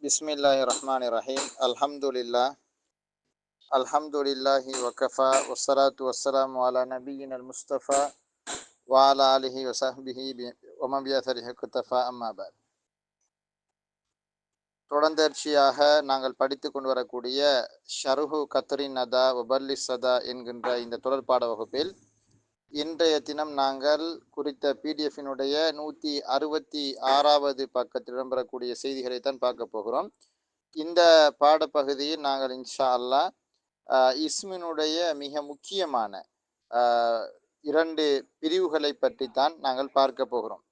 பிஸ்மில்லாஹிர்ரஹ்மானிர்ரஹீம். அல்ஹம்துலில்லாஹி வகஃபா வஸ்ஸலாத்து வஸ்ஸலாமு அலா நபிய்யினல் முஸ்தஃபா வ அலா ஆலிஹி வஸஹ்பிஹி வ மன் பிஅஸரிஹி இக்தஃபா அம்மா பஅத். தொடர்ந்தேர்ச்சியாக நாங்கள் படித்து கொண்டு வரக்கூடிய ஷர்ஹு கத்ரின் நதா வபல்லிஸ் சதா என்கின்ற இந்த தொடர்பாட வகுப்பில் இன்றைய தினம் நாங்கள் குறித்த பிடிஎஃபினுடைய 166வது பக்கத்தில் இடம்பெறக்கூடிய செய்திகளைத்தான் பார்க்க போகிறோம். இந்த பாடப்பகுதியில் நாங்கள் இன்ஷா அல்லாஹ் இஸ்மினுடைய மிக முக்கியமான 2 பிரிவுகளை பற்றி தான் நாங்கள் பார்க்க போகிறோம்.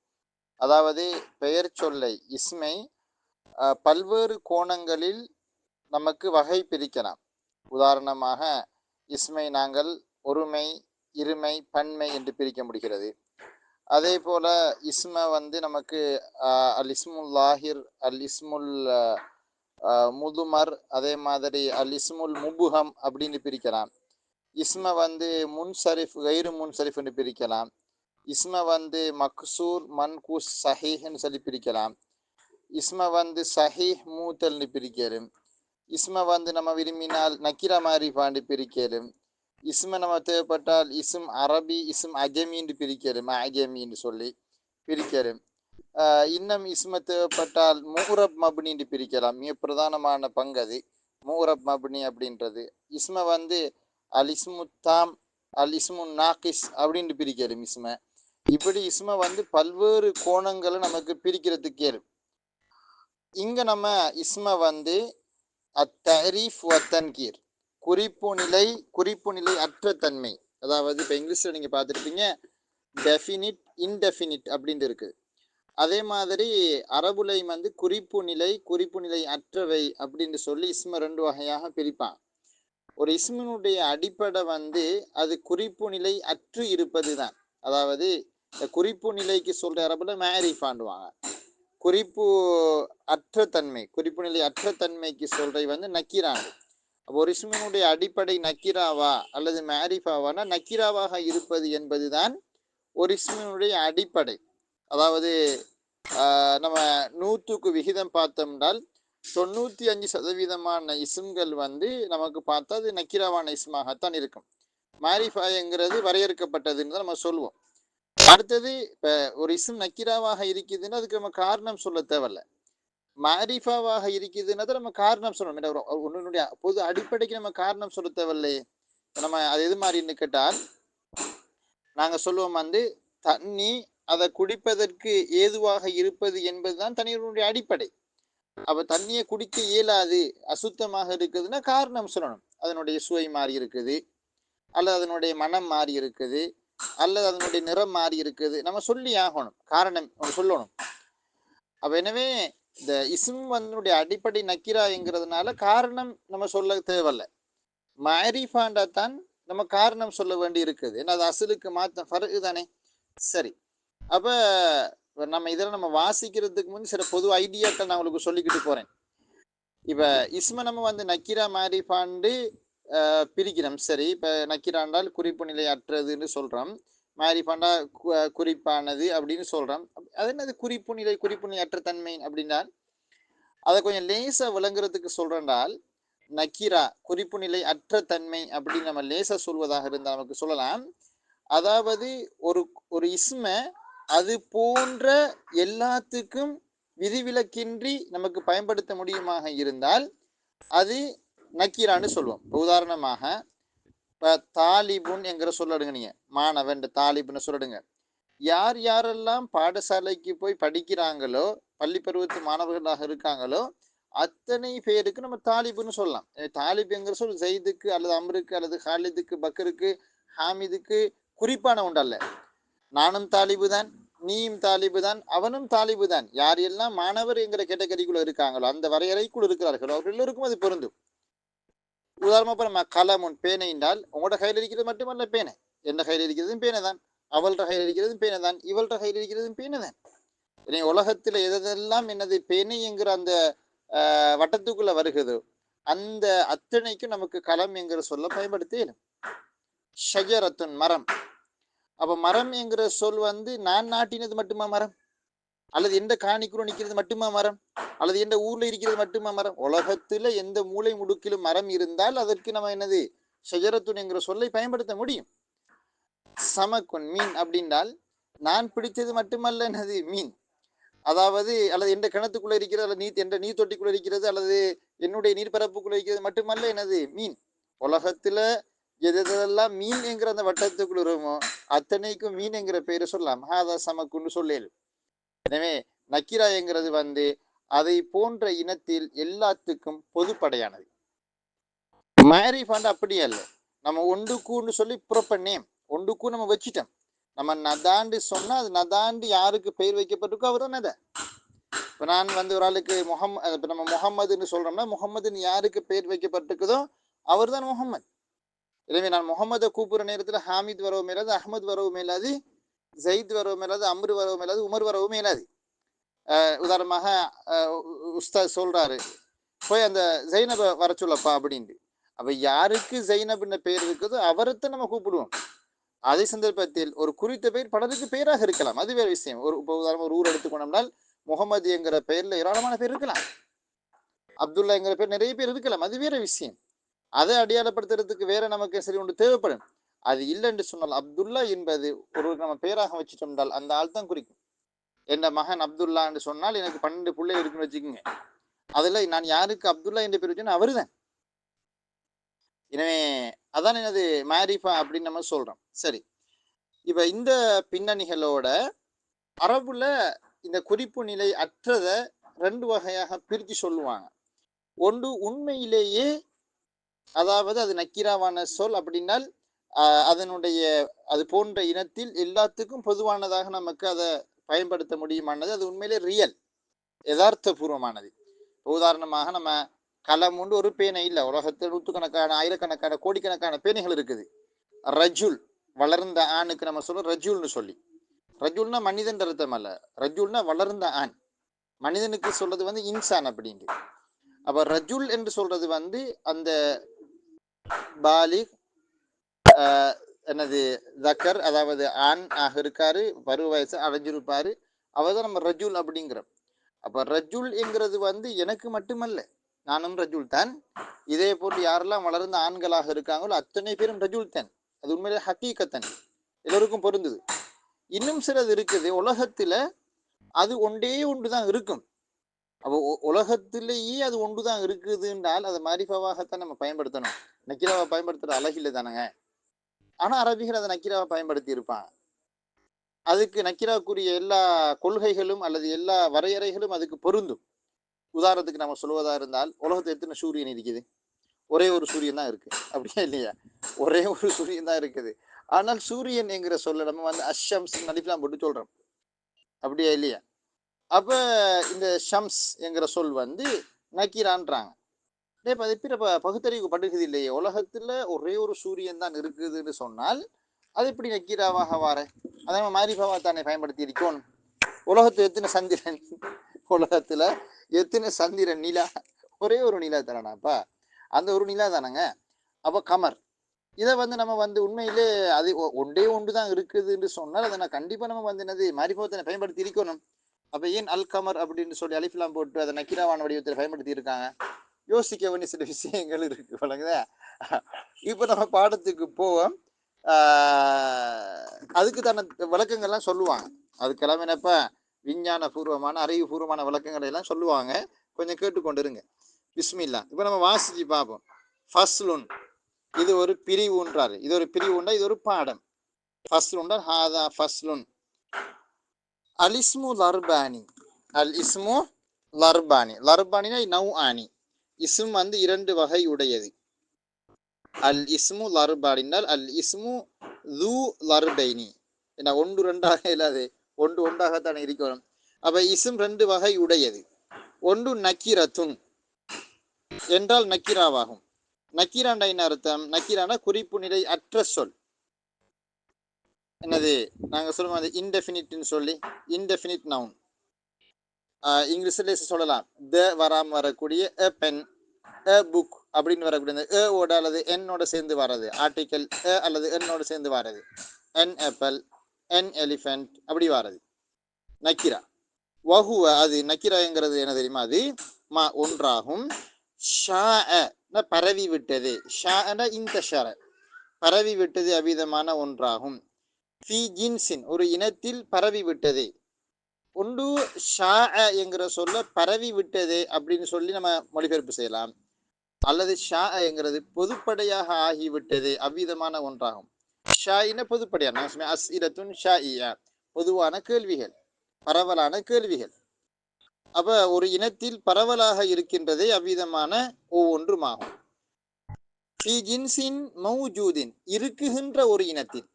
அதாவது பெயர் சொல்லை இஸ்மை பல்வேறு கோணங்களில் நமக்கு வகை பிரிக்கலாம். உதாரணமாக இஸ்மை நாங்கள் ஒருமை, இருமை, பன்மை என்று பிரிக்க முடிகிறது. அதே போல இஸ்மை நமக்கு அல் இஸ்முல் லாஹிர், அல் இஸ்முல் முதுமர், அதே மாதிரி அல் இஸ்முல் முபுஹம் அப்படின்னு பிரிக்கலாம். இஸ்மை முன்சரிஃப், கைரு முன்சரிஃப் என்று பிரிக்கலாம். இஸ்மை மக்சூர், மன்கூஸ், சஹீஹ்னு சொல்லி பிரிக்கலாம். இஸ்மை சஹீஹ் மூத்தல்னு பிரிக்கலும். இஸ்மை நம்ம விரும்பினால் நக்கிரா மாரிஃபான்னு பிரிக்கலும். இஸ்மை நம்ம தேவைப்பட்டால் இஸ்ம் அரபி, இஸ்ம் அஜமின்னு பிரிக்கலும், அஜமின்னு சொல்லி பிரிக்கலும். இன்னும் இஸ்மை தேவைப்பட்டால் மூரப் மப்னின்னு பிரிக்கலாம். மிக பிரதானமான பங்கு அது மூரப் மப்னி அப்படின்றது. இஸ்மை அல் இஸ்மு தாம், அல் இஸ்மு நாகிஸ் அப்படின்னு பிரிக்கலும் இஸ்மை. இப்படி இஸ்மை பல்வேறு கோணங்களை நமக்கு பிரிக்கிறதுக்கு ஏறும். இங்க நம்ம இஸ்மை அத்தரீஃப் வ தன்கீர், குறிப்பு நிலை அற்ற தன்மை. அதாவது இப்போ இங்கிலீஷ்ல நீங்க பார்த்துருப்பீங்க டெஃபினிட், இன்டெஃபினிட் அப்படின்னு இருக்கு. அதே மாதிரி அரபுலையும் குறிப்பு நிலை அற்றவை அப்படின்னு சொல்லி இஸ்மை 2 வகையாக பிரிப்பான். ஒரு இஸ்மினுடைய அடிப்படை அது குறிப்பு நிலை அற்று இருப்பது தான். அதாவது குறிப்பு நிலைக்கு சொல்ற அரபுல மேரிஃபாண்டுவாங்க. குறிப்பு நிலை அற்ற தன்மைக்கு சொல்றது நக்கீரான். ஒரு இஸ்மினுடைய அடிப்படை நக்கீராவா அல்லது மேரிஃபாவானா நக்கீராவாக இருப்பது என்பதுதான் ஒரு இஸ்மினுடைய அடிப்படை. அதாவது நம்ம 100க்கு விகிதம் பார்த்தோம்னால் 95% இஸ்ம்கள் நமக்கு பார்த்தா அது நக்கீராவான இஸ்மாகத்தான் இருக்கும். மாரிஃபாங்கிறது வரையறுக்கப்பட்டதுன்னு தான் நம்ம சொல்லுவோம். அடுத்தது இப்ப ஒரு இஸ்ம் நக்கீராவாக இருக்குதுன்னா அதுக்கு நம்ம காரணம் சொல்ல தேவையில்ல. மாரிஃபாவாக இருக்குதுன்னா நம்ம காரணம் சொல்லணும். ஒன்னுடைய பொது அடிப்படைக்கு நம்ம காரணம் சொல்ல தேவையில்லையே. நம்ம அது எது மாதிரின்னு கேட்டால் நாங்க சொல்லுவோம் தண்ணி அதை குடிப்பதற்கு ஏதுவாக இருப்பது என்பதுதான் தண்ணீருடைய அடிப்படை. அப்ப தண்ணியை குடிக்க இயலாது, அசுத்தமாக இருக்குதுன்னா காரணம் சொல்லணும். அதனுடைய சுவை மாறி இருக்குது, அல்லது அதனுடைய மனம் மாறி இருக்குது, அல்லது அதனுடைய நிறம் மாறி இருக்குது, நம்ம சொல்லி ஆகணும், காரணம் சொல்லணும். அப்ப எனவே இந்த இஸ்ம் அடிப்படை நக்கீராங்கிறதுனால காரணம் நம்ம சொல்ல தேவையில்லை. மாரிஃபாண்டா தான் நம்ம காரணம் சொல்ல வேண்டி இருக்குது. ஏன்னா அது அசலுக்கு மாற்றம் ஃபர்க் தானே. சரி, அப்ப நம்ம இதெல்லாம் நம்ம வாசிக்கிறதுக்கு முன் சில பொது ஐடியாக்கள் நான் உங்களுக்கு சொல்லிக்கிட்டு போறேன். இப்ப இஸ்ம நம்ம நக்கீரா மாரிஃபாண்டு பிரிக்கிறோம். சரி, இப்ப நக்கீராண்டால் குறிப்பு நிலை அற்றதுன்னு சொல்றோம், மாரிஃபாண்டா குறிப்பானது அப்படின்னு சொல்றோம். அது என்னது குறிப்பு நிலை அற்ற தன்மை அப்படின்னா அதை கொஞ்சம் லேசா விளங்குறதுக்கு சொல்றால் நக்கீரா குறிப்பு நிலை அற்ற தன்மை அப்படின்னு நம்ம லேசா சொல்வதாக இருந்தால் நமக்கு சொல்லலாம். அதாவது ஒரு இஸ்ம அது போன்ற எல்லாத்துக்கும் விதிவிலக்கின்றி நமக்கு பயன்படுத்த முடியுமாக இருந்தால் அது நக்கீரான்னு சொல்லுவோம். உதாரணமாக இப்ப தாலிபுன் என்கிற சொல்லடுங்க, நீங்க மாணவன் தாலிபுன்னு சொல்லிடுங்க. யார் யாரெல்லாம் பாடசாலைக்கு போய் படிக்கிறாங்களோ, பள்ளி பருவத்து மாணவர்களாக இருக்காங்களோ அத்தனை பேருக்கு நம்ம தாலிபுன்னு சொல்லலாம். தாலிப் என்கிற சொல் ஜெயிதுக்கு அல்லது அம்ருக்கு அல்லது ஹாலிதுக்கு, பக்கருக்கு, ஹாமிதுக்கு குறிப்பான ஒன்றல்ல. நானும் தாலிபு தான், நீயும் தாலிபு தான், அவனும் தாலிபு தான். யார் எல்லாம் மாணவர் என்கிற கேட்டகரிக்குள்ள இருக்காங்களோ, அந்த வரையறைக்குள் இருக்கிறார்களோ அவர்கள் எல்லோருக்கும் அது பொருந்தும். உதாரணமா நம்ம கலமுன் பேனை என்றால் உங்களோட கையில் இருக்கிறது மட்டுமல்ல பேனை, எந்த கையில் இருக்கிறதும் பேனை தான், அவள்கிட்ட கையில் இருக்கிறதும் பேனை தான், இவள்கிட்ட கையில் இருக்கிறதும் பேனை தான். உலகத்துல எதெல்லாம் என்னது பேனை என்கிற அந்த வட்டத்துக்குள்ள வருகிறதோ அந்த அத்தனைக்கும் நமக்கு களம் என்கிற சொல்ல பயன்படுத்தி ஷஜரத்துன் மரம். அப்ப மரம் என்கிற சொல் நான் நாட்டினது மட்டுமா மரம்? அல்லது எந்த காணிக்குள்ள நிக்கிறது மட்டுமா மரம், அல்லது எந்த ஊர்ல இருக்கிறது மட்டுமா மரம்? உலகத்துல எந்த மூலை முடுக்கிலும் மரம் இருந்தால் அதற்கு நம்ம என்னது ஷஜரத்துன் என்கிற சொல்லை பயன்படுத்த முடியும். சமக்குன் மீன் அப்படின்றால் நான் பிடித்தது மட்டுமல்ல என்னது மீன், அதாவது அல்லது எந்த கிணத்துக்குள்ள இருக்கிறது, அல்லது எந்த நீர் தொட்டிக்குள்ள இருக்கிறது, அல்லது என்னுடைய நீர்பரப்புக்குள்ள இருக்கிறது மட்டுமல்ல என்னது மீன். உலகத்துல எதெல்லாம் மீன் என்கிற அந்த வட்டத்துக்குள்ள இருக்குமோ அத்தனைக்கும் மீன் என்கிற பெயரை சொல்லலாம். ஹாதா சமக்குன்னு சொல்லேன். எனவே நக்கிரா என்கிறது அதை போன்ற இனத்தில் எல்லாத்துக்கும் பொதுப்படையானது. மாரிஃபாண்ட் அப்படியே அல்ல. நம்ம ஒன்றுக்குன்னு சொல்லி ப்ராப்பர் நேம் ஒன்றுக்கும் நம்ம வச்சிட்டோம். நம்ம நதாண்டு சொன்னா அது நதாண்டு யாருக்கு பெயர் வைக்கப்பட்டிருக்கோ அவர் தான் நத. இப்போ நான் ஒரு ஆளுக்கு இப்போ நம்ம முகம்மதுன்னு சொல்றோம்னா முகம்மதுன்னு யாருக்கு பெயர் வைக்கப்பட்டிருக்குதோ அவர் தான் முகம்மது. எனவே நான் முகம்மதை கூப்பிடுற நேரத்தில் ஹாமித் வரவும் மேலாது, அஹமது வரவும் மேலாது, ஜயித் வரவும் மேலாது, அம்ரு வரவும் மேலாது, உமர் வரவும் மேலாது. உதாரணமாக உஸ்தாத் சொல்றாரு போய் அந்த ஜைனபை வர சொல்லப்பா அப்படின்ட்டு. அப்ப யாருக்கு ஜைனப்னு பெயர் இருக்குதோ அவரைத்தான் நம்ம கூப்பிடுவோம். அதே சந்தர்ப்பத்தில் ஒரு குறித்த பெயர் பலருக்கு பெயராக இருக்கலாம், அது வேற விஷயம். உதாரணம் ஒரு ஊர் எடுத்துக்கொண்டோம்னால் முகமது என்கிற பெயர்ல ஏராளமான பேர் இருக்கலாம், அப்துல்லா என்கிற பேர் நிறைய பேர் இருக்கலாம், அது வேற விஷயம். அதை அடையாளப்படுத்துறதுக்கு வேற நமக்கு சரி ஒன்று தேவைப்படும். அது இல்லை என்று சொன்னால் அப்துல்லா என்பது ஒரு நம்ம பேராக வச்சுட்டோம்னால் அந்த ஆள் தான் குறிக்கும். என் மகன் அப்துல்லா என்று சொன்னால் எனக்கு 12 பிள்ளை இருக்குன்னு வச்சுக்கோங்க, அதுல நான் யாருக்கு அப்துல்லா என்று பேர் வச்சேன்னா அவரு தான். எனவே அதான் எனது மாரிஃபா அப்படின்னு நம்ம சொல்றோம். சரி, இப்ப இந்த பின்னணிகளோட அரபுல இந்த குறிப்பு நிலை அற்றத 2 வகையாக பிரித்து சொல்லுவாங்க. ஒன்று உண்மையிலேயே, அதாவது அது நக்கீராவான சொல் அப்படின்னால் அதனுடைய அது போன்ற இனத்தில் எல்லாத்துக்கும் பொதுவானதாக நமக்கு அதை பயன்படுத்த முடியுமானது, அது உண்மையிலே ரியல் யதார்த்த பூர்வமானது. உதாரணமாக நம்ம களம் உண்டு ஒரு பேனை இல்லை, உலகத்தில் நூற்றுக்கணக்கான ஆயிரக்கணக்கான கோடிக்கணக்கான பேனைகள் இருக்குது. ரஜுல் வளர்ந்த ஆணுக்கு நம்ம சொல்றோம் ரஜுல்னு சொல்லி. ரஜுல்னா மனிதன் அர்த்தம் அல்ல, ரஜுல்னா வளர்ந்த ஆண். மனிதனுக்கு சொல்றது இன்சான் அப்படின்ட்டு. அப்ப ரஜுல் என்று சொல்றது அந்த பாலிக் என்னது தக்கர், அதாவது ஆண் ஆக இருக்காரு, பருவ வயசு அடைஞ்சிருப்பாரு, அவர் தான் நம்ம ரஜுல் அப்படிங்கிறோம். அப்ப ரஜுல் என்கிறது எனக்கு மட்டுமல்ல, நானும் ரஜுல் தான். இதே போன்று யாரெல்லாம் வளர்ந்த ஆண்களாக இருக்காங்களோ அத்தனை பேரும் ரஜுல் தான். அது உண்மையிலே ஹக்கீக்கத்தன், எல்லோருக்கும் பொருந்தது. இன்னும் சிலது இருக்குது உலகத்துல அது ஒன்றே ஒன்றுதான் இருக்கும். அப்போ உலகத்திலேயே அது ஒன்றுதான் இருக்குதுன்றால் அதை மாரிஃபாவாகத்தான் நம்ம பயன்படுத்தணும். நக்கீராவை பயன்படுத்துற அழகில்லை தானங்க. ஆனா அரபிகள் அதை நக்கீராவை பயன்படுத்தி இருப்பாங்க. அதுக்கு நக்கீராக்குரிய எல்லா கொள்கைகளும் அல்லது எல்லா வரையறைகளும் அதுக்கு பொருந்தும். உதாரணத்துக்கு நம்ம சொல்வதா இருந்தால் உலகத்தில் எத்தனை சூரியன் இருக்குது? ஒரே ஒரு சூரியன் தான் இருக்கு, அப்படியா இல்லையா? ஒரே ஒரு சூரியன் தான் இருக்குது. ஆனால் சூரியன் என்கிற சொல்ல நம்ம அஷம்ஸ் நடிக்கலாம் போட்டு சொல்றோம், அப்படியா இல்லையா? அப்ப இந்த ஷம்ஸ் என்கிற சொல் நக்கீரான்றாங்க. அது பகுத்தறிவு படுகிறது இல்லையே, உலகத்துல ஒரே ஒரு சூரியன் தான் இருக்குதுன்னு சொன்னால் அது எப்படி நக்கீராவாக வார? அதை நம்ம மாரிஃபாவா தானே பயன்படுத்தி இருக்கோம். உலகத்துல எத்தனை சந்திரன்? உலகத்துல எத்தனை சந்திரன்? நிலா ஒரே ஒரு நிலா தானேப்பா, அந்த ஒரு நிலா தானங்க. அப்ப கமர் இதை நம்ம உண்மையிலே அது ஒன்றே ஒன்று தான் இருக்குதுன்னு சொன்னால் அதை நான் கண்டிப்பா நம்ம என்னது மாரிஃபாவை பயன்படுத்தி இருக்கணும். அப்ப ஏன் அல் கமர் அப்படின்னு சொல்லி அலிஃப்லாம் போட்டு அதை நக்கீராவான வடிவத்தில் பயன்படுத்தி இருக்காங்க? யோசிக்க வேண்டிய சில விஷயங்கள் இருக்கு வழங்குதா. இப்ப நம்ம பாடத்துக்கு போவோம். அதுக்கு தான விளக்கங்கள்லாம் சொல்லுவாங்க. அதுக்கெல்லாம் என்னப்ப விஞ்ஞான பூர்வமான அறிவுபூர்வமான விளக்கங்களை எல்லாம் சொல்லுவாங்க, கொஞ்சம் கேட்டுக்கொண்டிருங்க. பிஸ்மில்லா. இப்ப நம்ம வாசிச்சு பார்ப்போம். ஃபஸ்லுன், இது ஒரு பிரிவுன்றாரு. இது ஒரு பிரிவுண்டா, இது ஒரு பாடம். ஃபஸ்லுண்டா ஹாதா ஃபஸ்லுன். அல் இஸ்மு லர்பானி. அல் இஸ்மு லர்பானி. லர்பானினா நவ் ஆனி. இஸ்ம் 2 வகை உடையது. அல் இஸ்மு லர்பானினால் அல் இஸ்மு து லர்பைனி. என்ன ஒன்று ரெண்டாக இல்லாது, ஒன்று ஒன்றாகத்தானே இருக்கணும். அப்ப இஸ்ம் 2 வகை உடையது. ஒன்று நக்கீரத்துன் என்றால் நக்கீராவாகும். நக்கீராண்டா என்ன அர்த்தம்? நக்கீரானா குறிப்பு நிலை அற்ற சொல். என்னது நாங்க சொல்லுவோம் அது இன்டெஃபினிட்னு சொல்லி, இன்டெஃபினிட் நவுன். இங்கிலீஷ்ல சொல்லலாம் த வராம வரக்கூடிய எ பென், எ புக் அப்படின்னு வரக்கூடிய எ ஓட அல்லது என்னோட சேர்ந்து வர்றது, ஆர்டிக்கல் எ அல்லது என்னோட சேர்ந்து வர்றது, என் ஆப்பிள், என் எலிஃபென்ட் அப்படி வர்றது நக்கீரா. வஹுவ அது நக்கிராங்கிறது என்ன தெரியுமா? அது மா ஒன்றாகும். ஷாஅ பரவி விட்டது. ஷாஅன இன்தஷர பரவி விட்டது அவ்விதமான ஒன்றாகும். ஃபி ஜின்சின் ஒரு இனத்தில் பரவி விட்டது. ஒன்று ஷாஅ என்கிற சொல்ல பரவி விட்டது அப்படின்னு சொல்லி நம்ம மொழிபெயர்ப்பு செய்யலாம். அல்லது ஷாஅ என்கிறது பொதுப்படையாக ஆகிவிட்டது அவ்விதமான ஒன்றாகும். ஷாயின பொதுப்படையான அஸ்இலத்துன் ஷாஇயா பொதுவான கேள்விகள், பரவலான கேள்விகள். அப்ப ஒரு இனத்தில் பரவலாக இருக்கின்றதே அவ்விதமான ஒவ்வொன்றுமாகும். ஃபி ஜின்சின் மௌஜூதின் இருக்குகின்ற ஒரு இனத்தில்,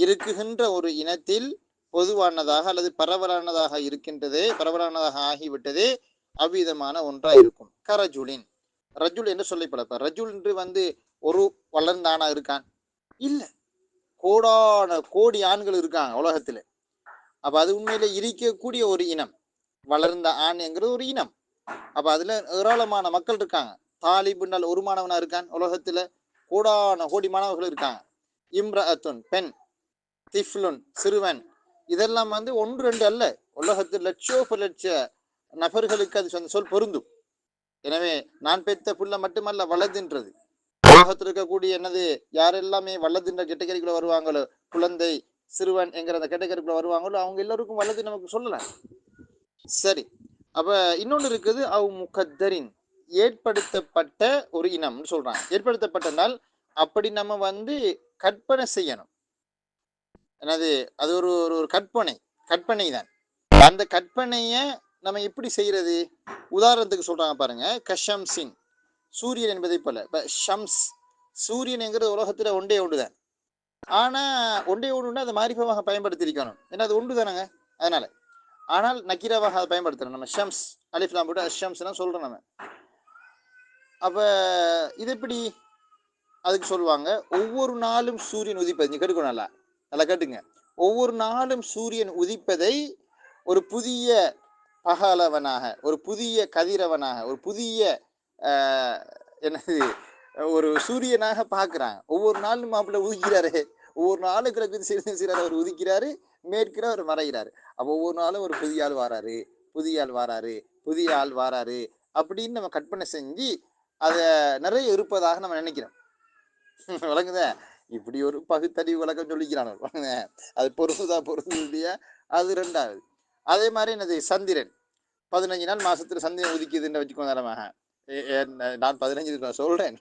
இருக்குகின்ற ஒரு இனத்தில் பொதுவானதாக அல்லது பரவலானதாக இருக்கின்றதே, பரவலானதாக ஆகிவிட்டதே அவ்விதமான ஒன்றா இருக்கும். கரஜுலின் ரஜுல் என்று சொல்லப்படப்ப ரஜுல் என்று ஒரு வளர்ந்தானா இருக்கான் இல்ல, கோடான கோடி ஆண்கள் இருக்காங்க உலகத்துல. அப்ப அது உண்மையில இருக்கக்கூடிய ஒரு இனம். வளர்ந்த ஆண் என்கிறது ஒரு இனம். அப்ப அதுல ஏராளமான மக்கள் இருக்காங்க. தாலிபுனால் ஒரு மாணவனா இருக்கான் உலகத்துல, கோடான கோடி மாணவர்கள் இருக்காங்க. இம்ரஅத்துன் பெண், திஃப்லுன் சிறுவன், இதெல்லாம் ஒன்று ரெண்டு அல்ல, உலகத்தில் லட்ச நபர்களுக்கு அது சொல் பொருந்தும். எனவே நான் பெத்த புள்ள மட்டுமல்ல வலதுன்றது, உலகத்தில் இருக்கக்கூடிய என்னது யாரெல்லாமே வல்லதுன்ற கேட்டகரிக்குள்ள வருவாங்களோ, குழந்தை சிறுவன் என்கிற அந்த கேட்டகரிக்குள்ள வருவாங்களோ அவங்க எல்லாருக்கும் வல்லது நமக்கு சொல்லலாம். சரி, அப்ப இன்னொன்று இருக்குது அவ் முகத்தரின் ஏற்படுத்தப்பட்ட ஒரு இனம்னு சொல்றாங்க. ஏற்படுத்தப்பட்டனால் அப்படி நம்ம கற்பனை செய்யணும். என்னது அது ஒரு ஒரு கற்பனை தான். அந்த கற்பனைய நம்ம எப்படி செய்யறது? உதாரணத்துக்கு சொல்றாங்க பாருங்க, கஷம்சின் சூரியன் என்பதை போல. இப்ப ஷம்ஸ் சூரியன் என்கிறது உலகத்துல ஒன்றே ஒன்றுதான். ஆனா ஒன்றே ஒன்றுன்னா அதை மாரிஃபாவாக பயன்படுத்தியிருக்கணும். ஏன்னா அது ஒன்று தானங்க, அதனால. ஆனால் நக்கீராவாக அதை பயன்படுத்துறோம் நம்ம. ஷம்ஸ் அலிஃப்லாம் போட்டு அஷம்ஸ்லாம் சொல்றோம் நம்ம. அப்ப இது எப்படி? அதுக்கு சொல்லுவாங்க, ஒவ்வொரு நாளும் சூரியன் உதிப்பது. நீ கேட்டுக்கோ, நல்லா நல்லா கேட்டுங்க. ஒவ்வொரு நாளும் சூரியன் உதிப்பதை ஒரு புதிய பகலவனாக, ஒரு புதிய கதிரவனாக, ஒரு புதிய என்னது ஒரு சூரியனாக பார்க்குறாங்க. ஒவ்வொரு நாளும் மாப்பிள்ள உதிக்கிறாரு, ஒவ்வொரு நாளும் கிழக்கு சீரார் அவர் உதிக்கிறாரு, மேற்கிற அவர் மறைகிறாரு. அப்போ ஒவ்வொரு நாளும் ஒரு புதிய ஆள் வாராரு, புதிய ஆள் வாராரு, புதிய ஆள் வாராரு அப்படின்னு நம்ம கற்பனை செஞ்சு அதை நிறைய இருப்பதாக நம்ம நினைக்கிறோம். விளங்குத? இப்படி ஒரு பகுத்தறிவு விளக்கம் சொல்லிக்கிறானோ, அது பொருது இல்லையா? அது ரெண்டாவது. அதே மாதிரி என்னது சந்திரன் 15 நாள் மாசத்துல சந்திரன் உதிக்குதுன்னு வச்சுக்கோங்க. நான் 15 சொல்றேன்.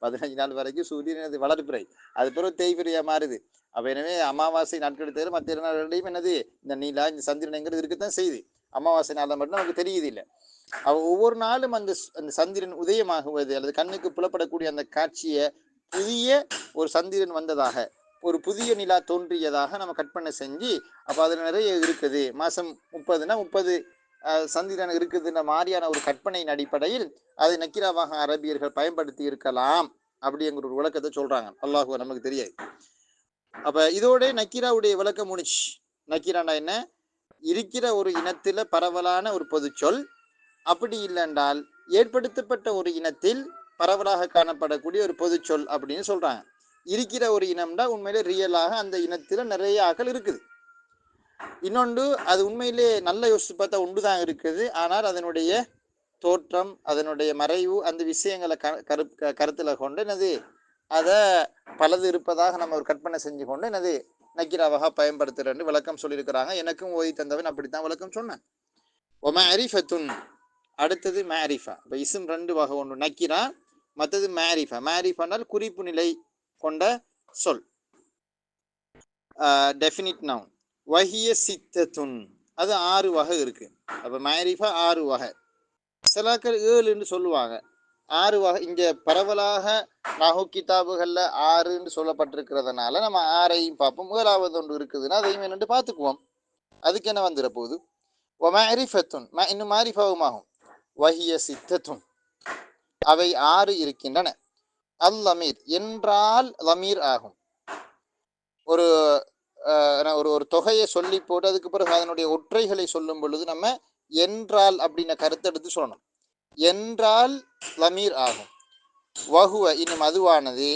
15 நாள் வரைக்கும் சூரியன் வளர்ப்பிறை, அது பிறகு தேய்பிறையா மாறுது. அப்ப எனவே அமாவாசை நாட்கள் தவிர மற்ற நாட்களையும் என்னது இந்த நீலா இந்த சந்திரன்ங்கிறது இருக்குத்தான் செய்யுது. அமாவாசை நாளில் மட்டும் நமக்கு தெரியுது இல்லை. அவ ஒவ்வொரு நாளும் அந்த சந்திரன் உதயமாகுவது அல்லது கண்ணுக்கு புலப்படக்கூடிய அந்த காட்சியை புதிய ஒரு சந்திரன் வந்ததாக, ஒரு புதிய நிலா தோன்றியதாக நம்ம கற்பனை செஞ்சு, அப்ப அதுல நிறைய இருக்குது, மாசம் 30னா 30 சந்திரன் இருக்குதுன்ற மாதிரியான ஒரு கற்பனையின் அடிப்படையில் அதை நக்கீராவாக அரபியர்கள் பயன்படுத்தி இருக்கலாம் அப்படிங்கிற ஒரு விளக்கத்தை சொல்றாங்க. அல்லாஹு நமக்கு தெரியாது. அப்ப இதோட நக்கீராவுடைய விளக்கம் முடிச்சு. நக்கீராண்டா என்ன? இருக்கிற ஒரு இனத்துல பரவலான ஒரு பொது சொல், அப்படி இல்லைன்றால் ஏற்படுத்தப்பட்ட ஒரு இனத்தில் பரவலாக காணப்படக்கூடிய ஒரு பொது சொல் அப்படின்னு சொல்றாங்க. இருக்கிற ஒரு இனம்னா உண்மையிலே ரியலாக அந்த இனத்துல நிறைய ஆக்கள் இருக்குது. இன்னொன்று, அது உண்மையிலே நல்ல யோசிச்சு பார்த்தா ஒன்றுதான் இருக்குது. ஆனால் அதனுடைய தோற்றம், அதனுடைய மறைவு, அந்த விஷயங்களை கருத்துல கொண்டு என்னது அதை பலது இருப்பதாக நம்ம ஒரு கற்பனை செஞ்சு கொண்டு என்னது நக்கீராவாக பயன்படுத்துறேன்னு விளக்கம் சொல்லியிருக்கிறாங்க. எனக்கும் ஓதி தந்தவன் அப்படித்தான் விளக்கம் சொன்னேன். ஒமரிஃபத்துன் அடுத்தது மேரிஃபா. இப்போ இஸ்ம் 2 வகை, ஒன்று நக்கீரா, மற்றது மேரிஃபா. மேரிஃபானால் குறிப்பு நிலை கொண்ட சொல், டெஃபினிட் நவுன். வஹிய சித்தத்துன் அது 6 வகை இருக்கு. அப்போ மேரிஃபா 6 வகை. சிலாக்கள் 7ன்னு சொல்லுவாங்க. 6 வகை இங்க பரவலாக நஹு கிதாபுகள்ல 6ன்னு சொல்லப்பட்டிருக்கிறதுனால நம்ம 6ஐயும் பார்ப்போம். 7வது ஒன்று இருக்குதுன்னா அதையும் என்னென்று பார்த்துக்குவோம். அதுக்கு என்ன வந்துட போகுது? ஒமரிஃபத்துன் இன்னும் மாரிஃபாவுமாகும். வஹிய சித்தத்துன் அவை 6 இருக்கின்றன. அல் லமீர் என்றால் லமீர் ஆகும். ஒரு ஒரு தொகையை சொல்லி போட்டு அதுக்கு பிறகு அதனுடைய ஒற்றைகளை சொல்லும் பொழுது நம்ம என்றால் அப்படின்ன கருத்தெடுத்து சொல்லணும். என்றால் லமீர் ஆகும். வஹுவ இன்னும் அதுவானது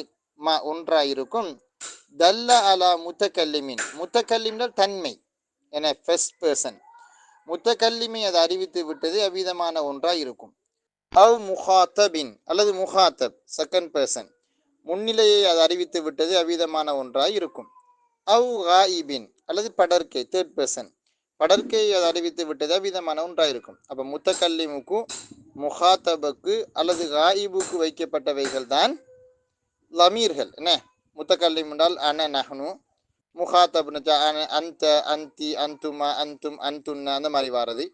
ஒன்றாயிருக்கும். தல்ல அலா முத்தக்கல்லிமின் முத்தக்கல்லிம்னால் தன்மை, என ஃபர்ஸ்ட் பர்சன். முத்தகல்லிமை அதை அறிவித்து விட்டது அவ்விதமான ஒன்றாய் இருக்கும். அவ் முஹாத்தபின் அல்லது முஹாத்தப் செகண்ட் பர்சன் முன்னிலையை அது அறிவித்து விட்டது அவ்விதமான ஒன்றாய் இருக்கும். அவ் காயிபின் அல்லது படர்க்கை தேர்ட் பர்சன் படர்க்கை அது அறிவித்து விட்டது அவ்விதமான ஒன்றாயிருக்கும். அப்போ முத்தகல்லிமுக்கு முஹாத்தபுக்கு அல்லது காயிபுக்கு வைக்கப்பட்டவைகள் தான் லமீர்கள். என்ன முத்தகல்லிம் என்றால் அன நஹ்னு, முஹாத்தப்னு அந்த அந்தி அந்துமா அந்தும் அந்துன்னா அந்த மாதிரி வாரது.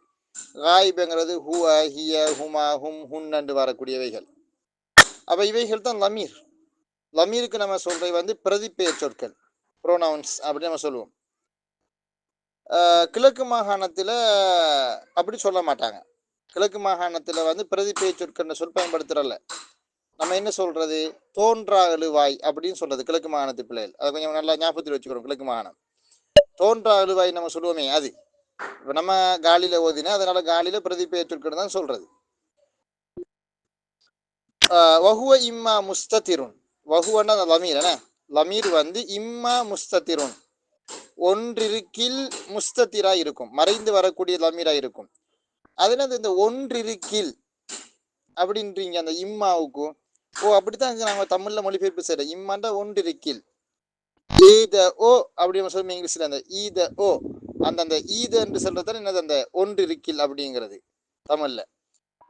காயிபுங்கிறது ஹுவ ஹிய ஹுமா ஹும் ஹுன் என்று வரக்கூடியவைகள். அப்போ இவைகள் தான் லமீர். லமீருக்கு நம்ம சொல்றது வந்து பிரதிப்பெயர் சொற்கள், ப்ரோனவுன்ஸ் அப்படின்னு நம்ம சொல்லுவோம். கிழக்கு மாகாணத்தில் அப்படி சொல்ல மாட்டாங்க. கிழக்கு மாகாணத்தில் வந்து பிரதிப்பெயர் சொற்கள் சொல் பயன்படுத்துறல. நம்ம என்ன சொல்றது, தோன்றா எழுவாய் அப்படின்னு சொல்றது கிழக்கு மாகாணத்து பிள்ளைகள். அதை கொஞ்சம் நல்லா ஞாபகத்தில் வச்சுக்கிறோம். கிழக்கு மாகாணம் தோன்றா எழுவாய் நம்ம சொல்லுவோமே அது. இப்போ நம்ம காலியில் ஓதினா அதனால காலியில் பிரதிப்பெயர் சொற்கள் தான் சொல்றது. வஹுவ இம்மா முஸ்ததிருன், வஹுவன்னா அந்த லமீர் என்ன, லமீர் வந்து இம்மா முஸ்ததிருன் ஒன்றிருக்கில் முஸ்ததிரா இருக்கும், மறைந்து வரக்கூடிய லமீரா இருக்கும். அதனால இந்த ஒன்றிருக்கில் அப்படின்றீங்க அந்த இம்மாவுக்கும். ஓ அப்படித்தான் நாங்கள் தமிழ்ல மொழிபெயர்ப்பு செய்யறோம். இம்மாண்டா ஒன்றிருக்கில் ஈத ஓ அப்படி நம்ம சொல்லுவோம் இங்கிலீஷ்ல. அந்த ஈத ஓ அந்த ஈத என்று சொல்றது என்னது, அந்த ஒன்றிருக்கில் அப்படிங்கிறது தமிழ்ல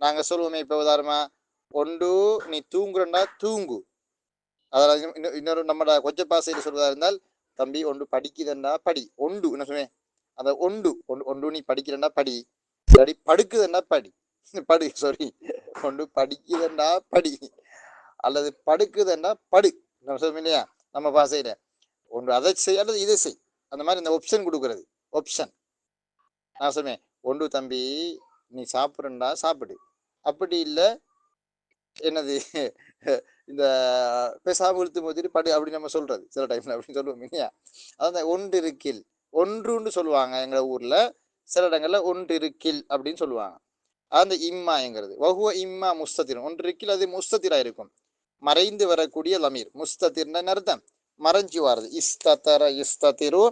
நாங்க சொல்லுவோமே. இப்ப உதாரணமா ஒன்று நீ தூங்குறண்டா தூங்கு. அதாவது இன்னொரு நம்ம கொச்ச பாசையில் சொல்வதா இருந்தால் தம்பி ஒன்று படிக்குதுண்டா படி. ஒன்று என்ன சொல்லுவேன், அந்த ஒன்று ஒன்று நீ படிக்கிறண்டா படி, சரி படுக்குதுண்டா படி படு சாரி ஒன்று படிக்குதுண்டா படி அல்லது படுக்குதுண்டா படு நம்ம சொல்லுவோம் இல்லையா நம்ம பாசையில. ஒன்று அதை செய் அல்லது இதை செய், அந்த மாதிரி இந்த ஆப்ஷன் கொடுக்கறது ஆப்ஷன். நான் சொல்லுவேன் ஒன்று தம்பி நீ சாப்பிட்றண்டா சாப்பிடு, அப்படி இல்லை என்னது இந்த பேசாமல் இழுத்து மோதிட்டு படு அப்படின்னு நம்ம சொல்றது சில டைம்ல அப்படின்னு சொல்லுவோம் இல்லையா. அதான் ஒன்று இருக்கில், ஒன்றுன்னு சொல்லுவாங்க எங்க ஊர்ல, சில இடங்கள்ல ஒன்று இருக்கில் அப்படின்னு சொல்லுவாங்க. அந்த இம்மாங்கிறது வஹுவ இம்மா முஸ்ததிர் ஒன்று இருக்கில் அது முஸ்ததிரா இருக்கும், மறைந்து வரக்கூடிய லமீர். முஸ்ததிர்னு அர்த்தம் மறைஞ்சு வாருது. இஸ்ததர இஸ்ததிரு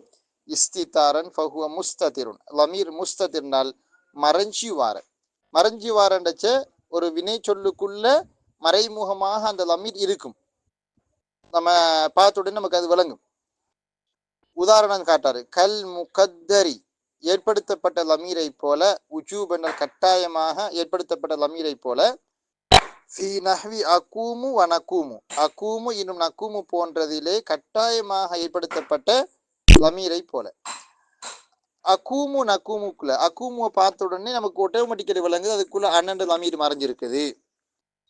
இஸ்திதாரன் ஃபஹுவ முஸ்ததிருன். லமீர் முஸ்ததிர்னால் மறைஞ்சி வார. மறைஞ்சி வாரண்டச்ச ஒரு வினை சொல்லுக்குள்ள மறைமுகமாக அந்த லமீர் இருக்கும். நம்ம பார்த்த உடனே நமக்கு அது விளங்கும். உதாரணம் காட்டாரு, கல் முகத்தரி ஏற்படுத்தப்பட்ட லமீரை போல, உஜூப் என்ற கட்டாயமாக ஏற்படுத்தப்பட்ட லமீரை போல, ஃபி நஹ்வி அகூமு வ நகூமு, அகூமு இன்னும் நகூமு போன்றதிலே கட்டாயமாக ஏற்படுத்தப்பட்ட லமீரை போல. அகூமு நகூமுக்குள்ள அகூமுவை பார்த்த உடனே நமக்கு ஆட்டோமேட்டிக்கலி விளங்குது அதுக்குள்ள அண்ணன் லமீர் மறைஞ்சிருக்குது.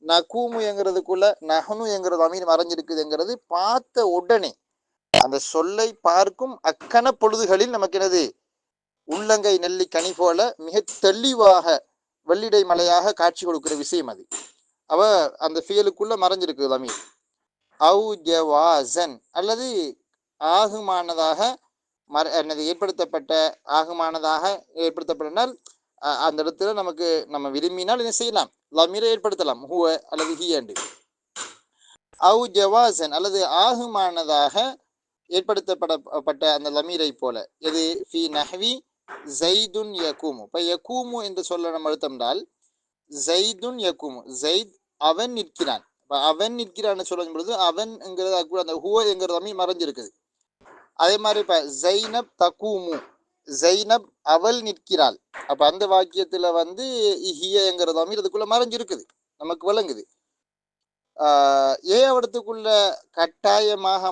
நகூமு என்கிறதுக்குள்ள நஹனு என்கிற லமீர் மறைஞ்சிருக்குதுங்கிறது பார்த்த உடனே அந்த சொல்லை பார்க்கும் அக்கன பொழுதுகளில் நமக்கு என்னது உள்ளங்கை நெல்லி கனி போல மிக தெளிவாக வெள்ளிடை மலையாக காட்சி கொடுக்கிற விஷயம் அது. அவ அந்த ஃபியலுக்குள்ள மறைஞ்சிருக்கு லமீர். அவு ஜவாசன் அல்லது ஆகுமானதாக என்னது ஏற்படுத்தப்பட்ட, ஆகுமானதாக ஏற்படுத்தப்பட்டால் அந்த இடத்துல நமக்கு நம்ம விரும்பினால் என்ன செய்யலாம், லமீரை ஏற்படுத்தலாம், ஹுவ அல்லது ஹியண்டு. அவு ஜவாசன் அல்லது ஆகுமானதாக ஏற்படுத்தப்பட்ட அந்த லமீரை போல. எது ஃபி நஹ்வி ஜைதுன் யகூமு. இப்போ யகூமு என்று சொல்ல நம்ம அழுத்தம்னால் ஜைதுன் யகூமு, ஜைத் அவன் நிற்கிறான். இப்போ அவன் நிற்கிறான்னு சொல்லும் பொழுது அவன்ங்கிறது அந்த ஹுவ என்கிற லமீர் மறைஞ்சிருக்குது. அதே மாதிரி இப்போ ஜைனப் தகூமு, ஜைனப் அவள் நிற்கிறாள். அப்போ அந்த வாக்கியத்தில் வந்து ஹியங்கிற லமீர் அதுக்குள்ள மறைஞ்சிருக்குது, நமக்கு விளங்குது. ஏவடத்துக்குள்ள கட்டாயமாக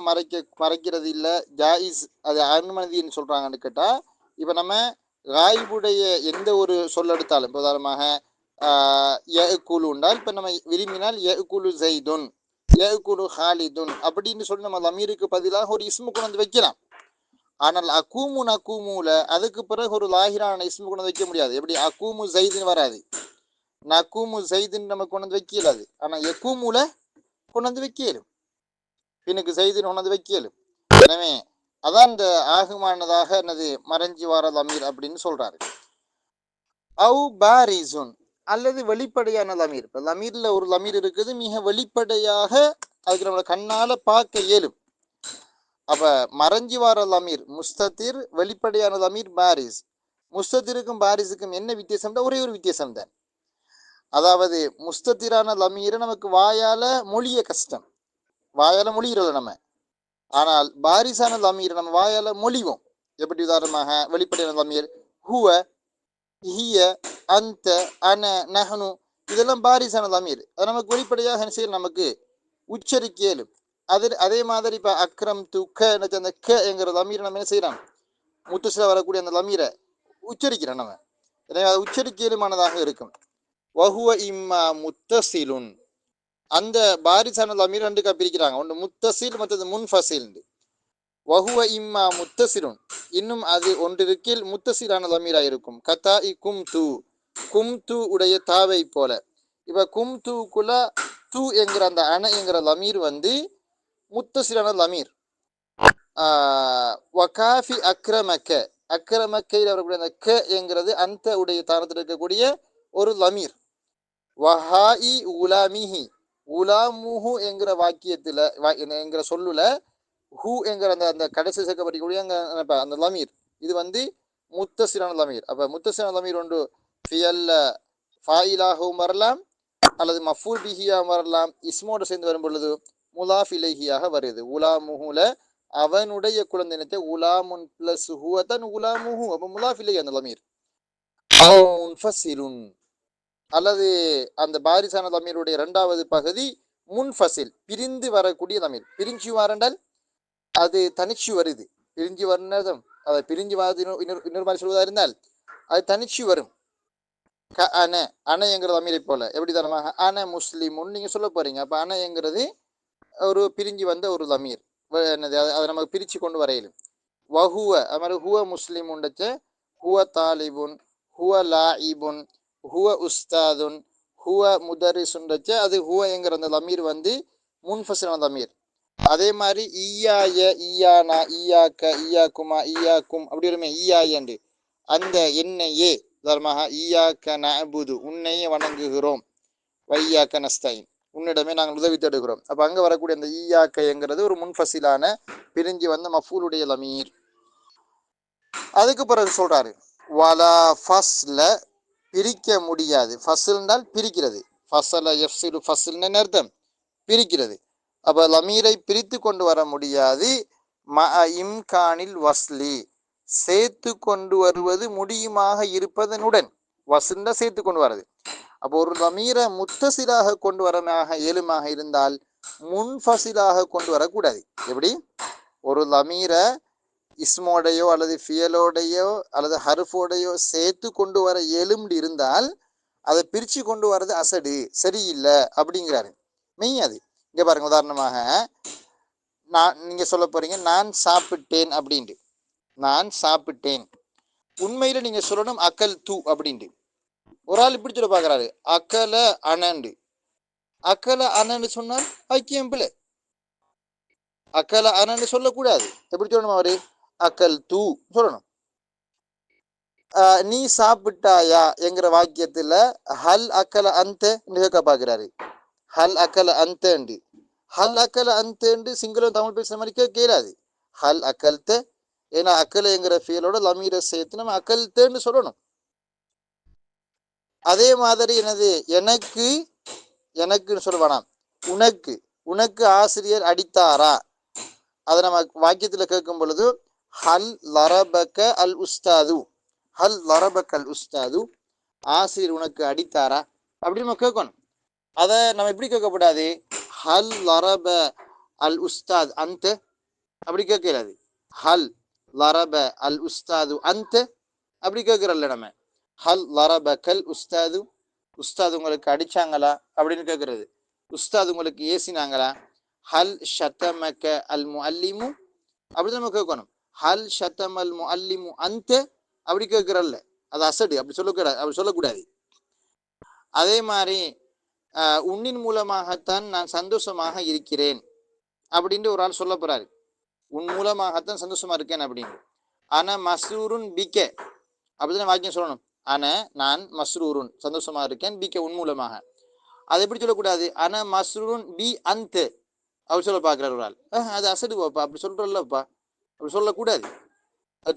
மறைக்கிறது இல்லை, ஜாயிஸ் அது அனுமதின்னு சொல்றாங்கன்னு கேட்டா, இப்போ நம்ம காயிபுடைய எந்த ஒரு சொல் எடுத்தாலும், இப்போ உதாரணமாக குழு உண்டால், இப்போ நம்ம விரும்பினால் குழு ஜெய்துன் குழு ஹாலிதுன் அப்படின்னு சொல்லி நம்ம லமீருக்கு பதிலாக ஒரு இஸ்மு கொண்டு வந்து வைக்கலாம். ஆனால் அகூமு நகூமுல அதுக்கு பிறகு ஒரு லாஹிரான இஸ்மு கொண்டு வந்து வைக்க முடியாது. எப்படி அகூமு ஜெய்துன்னு வராது, நகூமு ஜெய்துன்னு நம்ம கொண்டு வந்து வைக்கலாது. ஆனா யகூமுல கொண்டு வந்து வைக்கலும், பின்னுக்கு ஜெய்துன்னு கொண்டு வந்து வைக்கலும். எனவே அதான் இந்த ஆகுமானதாக என்னது மறைஞ்சி வார லமீர் அப்படின்னு சொல்றாரு. அவு பாரிசுன் அல்லது வெளிப்படையான லமீர். இப்போ லமீர்ல ஒரு லமீர் இருக்குது, மிக வெளிப்படையாக அதுக்கு நம்மளை கண்ணால பார்க்க இயலும். அப்ப மறைஞ்சி வார லமீர் முஸ்ததிர், வெளிப்படையான லமீர் பாரிஸ். முஸ்தத்திருக்கும் பாரிசுக்கும் என்ன வித்தியாசம்னா ஒரே ஒரு வித்தியாசம் தான். அதாவது முஸ்தத்திரான லமீரை நமக்கு வாயால மொழிய கஷ்டம், வாயால மொழிகிறோம் நம்ம. ஆனால் பாரிசான லமீரை நம்ம வாயால மொழிவோம். எப்படி உதாரணமாக வெளிப்படையான லமீர் ஹுவ, ஹிய, அந்த, அன, நஹனு, இதெல்லாம் பாரிசான லமீர். அது நமக்கு வெளிப்படையாக என்ன செய்யணும், நமக்கு உச்சரிக்க இயலும். அதே மாதிரி இப்போ அக்ரம் து க அந்த க என்கிற லமீரை நம்ம என்ன செய்யலாம், முத்தசில வரக்கூடிய அந்த லமீரை உச்சரிக்கிறோம் நம்ம. எனவே அது உச்சரிக்க இயலுமானதாக இருக்கும். வஹுவ இம்மா முத்தசிலுன், அந்த பாரிசான லமீர் ரெண்டுக்கா பிரிக்கிறாங்க. ஒன்று முத்தசில், மற்றது முன்ஃபசில். வஹுவ இம்மா முத்தசிலுன், இன்னும் அது ஒன்றிருக்கில் முத்தசிலான லமீராக இருக்கும். கதா இ கும் து, கும் து உடைய தாவை போல. இப்போ கும் தூக்குள்ள து என்கிற அந்த அண என்கிற லமீர் வந்து முத்தசிலான லமீர். வகாஃபி அக்ரமக்க, அக்ரமக்கையில் வரக்கூடிய அந்த க என்கிறது அந்த உடைய தானத்தில் இருக்கக்கூடிய ஒரு லமீர். வஹாஇ உலாமிஹி, உலாமுஹு என்கிற வாக்கியத்தில் என்கிற சொல்லுல ஹூ என்கிற அந்த அந்த கடைசி சேர்க்கப்படக்கூடிய அந்த லமீர் இது வந்து முத்தசிலான லமீர். அப்போ முத்தசிலான லமீர் ஒன்று ஃபியல்ல ஃபாயிலாகவும் வரலாம், அல்லது மஃபூல் பிஹியாக வரலாம். இஸ்மோடு சேர்ந்து வரும் பொழுது முலாஃப் இலைஹியாக வருது. உலாமுஹுல அவனுடைய குழந்தைனத்தை உலாமுன் பிளஸ் ஹுவதன் உலாமுஹு, அப்போ முலாஃப் இலைஹி அந்த லமீர். முன்ஃபசிலுன், அல்லது அந்த பாரிசான லமீருடைய இரண்டாவது பகுதி முன்ஃபசில், பிரிந்து வரக்கூடிய லமீர். பிரிஞ்சு வரண்டால் அது தனிச்சு வருது, பிரிஞ்சு வரணும். அதை பிரிஞ்சு வரது இன்னொரு மாதிரி சொல்வதா இருந்தால் அது தனிச்சு வரும். க அன, அணைங்கிற லமீரை போல. எப்படி தரமாக அன முஸ்லிமுன் நீங்க சொல்ல போறீங்க. அப்ப அணைங்கிறது ஒரு பிரிஞ்சு வந்த ஒரு லமீர், என்னது அதை நமக்கு பிரிச்சு கொண்டு வரையிலும். வஹுவ, அது மாதிரி ஹுவ முஸ்லிமுண்டச்ச ஹுவ தாலிபுன், ஹுவ லாஇபுன், ஹுவ உஸ்தாதுன், ஹுவ முதரிசுண்டச்ச அது ஹுவ என்கிற அந்த லமீர் வந்து முன்ஃபசிலான லமீர். அதே மாதிரி ஈயாய, ஈயானா, ஈயாக்க, ஈயாக்குமா, ஈயாக்கும் அப்படி வருமே ஈயாயண்டு அந்த என்னையே தர்மஹா ஈயாக்க நஅபுது, உன்னையே வணங்குகிறோம், வையாக்க நஸ்தைன், உன்னிடமே நாங்கள் உதவி தேடுகிறோம். அப்போ அங்கே வரக்கூடிய அந்த ஈயாக்கைங்கிறது ஒரு முன்ஃபசிலான பிரிஞ்சு வந்த மஃபூலுடைய லமீர். அதுக்கு பிறகு சொல்றாரு வலா ஃபஸ்ல, பிரிக்க முடியாது. ஃபஸ்ல்னால் பிரிக்கிறது. ஃபசல எஃப்சிலு ஃபஸ்ல்னு அர்த்தம், பிரிக்கிறது. அப்போ லமீரை பிரித்து கொண்டு வர முடியாது. ம இம்கானில் வஸ்லி, சேர்த்து கொண்டு வருவது முடியுமாக இருப்பதனுடன். வசுண்ட சேர்த்து கொண்டு வர்றது. அப்போ ஒரு லமீரை முத்தசிலாக கொண்டு வரமாக இயலுமாக இருந்தால் முன்ஃபசிலாக கொண்டு வரக்கூடாது. எப்படி ஒரு லமீரை இஸ்மோடையோ அல்லது ஃபியலோடையோ அல்லது ஹர்ஃபோடையோ சேர்த்து கொண்டு வர இயலும்னு இருந்தால் அதை பிரித்து கொண்டு வர்றது அசடு, சரியில்லை அப்படிங்கிறாரு. மெய் அது. இங்கே பாருங்க, உதாரணமாக நீங்க சொல்ல போறீங்க நான் சாப்பிட்டேன் அப்படின்ட்டு. நான் சாப்பிட்டேன், உண்மையில நீங்க சொல்லணும் அக்கல் தூ அப்படின்ட்டு. ஒரு ஆள் இப்படி சொல்ல பாக்குறாரு அக்கல அனண்டு. அக்கல அனன்னு சொன்னால் ஐக்கியம் பிள்ளை, அக்கல அனன்னு சொல்லக்கூடாது. எப்படி சொல்லணும் அவரு, அக்கல் தூ சொல்லணும். நீ சாப்பிட்டாயா என்கிற வாக்கியத்துல ஹல் அக்கல அந்த கேட்க பாக்குறாரு. ஹல் அக்கல அந்த, ஹல் அக்கல அந்த சிங்களம் தமிழ் பேசுற மாதிரி கேட்கலாது. ஹல் அக்கல்த, ஏன்னா அக்கலைங்கிற ஃபீலோட லமீரை சேர்த்து நம்ம அக்கல்தன்னு சொல்லணும். அதே மாதிரி என்னது எனக்கு, எனக்குன்னு சொல்ல வேணாம், உனக்கு, உனக்கு ஆசிரியர் அடித்தாரா, அதை நம்ம வாக்கியத்தில் கேட்கும் பொழுது ஹல் லரபக அல் உஸ்தாது, ஹல் லரபக அல் உஸ்தாது, ஆசிரியர் உனக்கு அடித்தாரா அப்படின்னு நம்ம கேட்கணும். அதை நம்ம எப்படி கேட்கக்கூடாது, ஹல் லரப அல் உஸ்தாத் அந்த அப்படி கேட்கலாது. ஹல் லரப அல் உஸ்தாது அந்த அப்படி கேட்கிறல்ல நம்ம. ஹல் லரப கல் உஸ்தாது, உஸ்தாது உங்களுக்கு அடிச்சாங்களா அப்படின்னு கேட்கறது. உஸ்தாது உங்களுக்கு ஏசினாங்களா. ஹல் ஷத்தமக அல் முஅல்லிமு அப்படி நம்ம கேட்கணும். ஹல் ஷத்தம் அல் முஅல்லிமு அந்த அப்படி கேட்கிறல்ல, அது அசடு, அப்படி சொல்லக்கூடாது, அப்படி சொல்லக்கூடாது. அதே மாதிரி உன்னின் மூலமாகத்தான் நான் சந்தோஷமாக இருக்கிறேன் அப்படின்ட்டு ஒரு ஆள் சொல்ல போறாரு. உன் மூலமாகத்தான் சந்தோஷமா இருக்கேன் அப்படின்னு. ஆனா மஸ்ரூருன் பிகே அப்படிதான் வாக்கியம் சொல்லணும். ஆனா நான் மஸ்ரூருன் சந்தோஷமா இருக்கேன், பிகே உன் மூலமாக. அதை எப்படி சொல்லக்கூடாது, ஆனா மஸ்ரூருன் பி அந்த அப்படி சொல்ல பாக்குறாரு ஒரு ஆள். அது அசடு பாப்பா, அப்படி சொல்றல்லப்பா, அப்படி சொல்லக்கூடாது.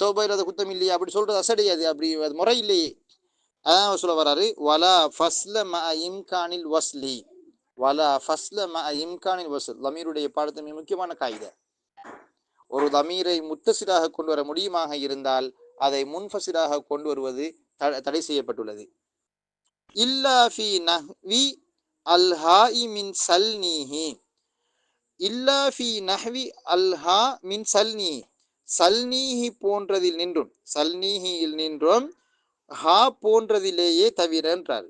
தௌபாயில் அது குத்தம் இல்லையா அப்படி சொல்றது அசடையாது, அப்படி அது முறை இல்லையே. அதான் சொல்ல வராரு, வலா ஃபஸ்ல ம இம்கானில் வஸ்லி, வலா ஃபஸ்ல ம இம்கானில் வஸ்ல். லமீருடைய பாடத்தின் மிக முக்கியமான காயிதை. ஒரு லமீரை முத்தசிராக கொண்டு வர முடியுமாக இருந்தால் அதை முன்ஃபசிராக கொண்டு வருவது தடை செய்யப்பட்டுள்ளது. இல்லா ஃபி நஹ்வி அல்ஹாஇ மின் சல்னிஹி, இல்லா ஃபி நஹ்வி அல்ஹா மின் சல்னிஹி, சல்னீஹி போன்றதில் நின்றும், சல்னீஹியில் நின்றும் ஹா போன்றதிலேயே தவிர என்றார்.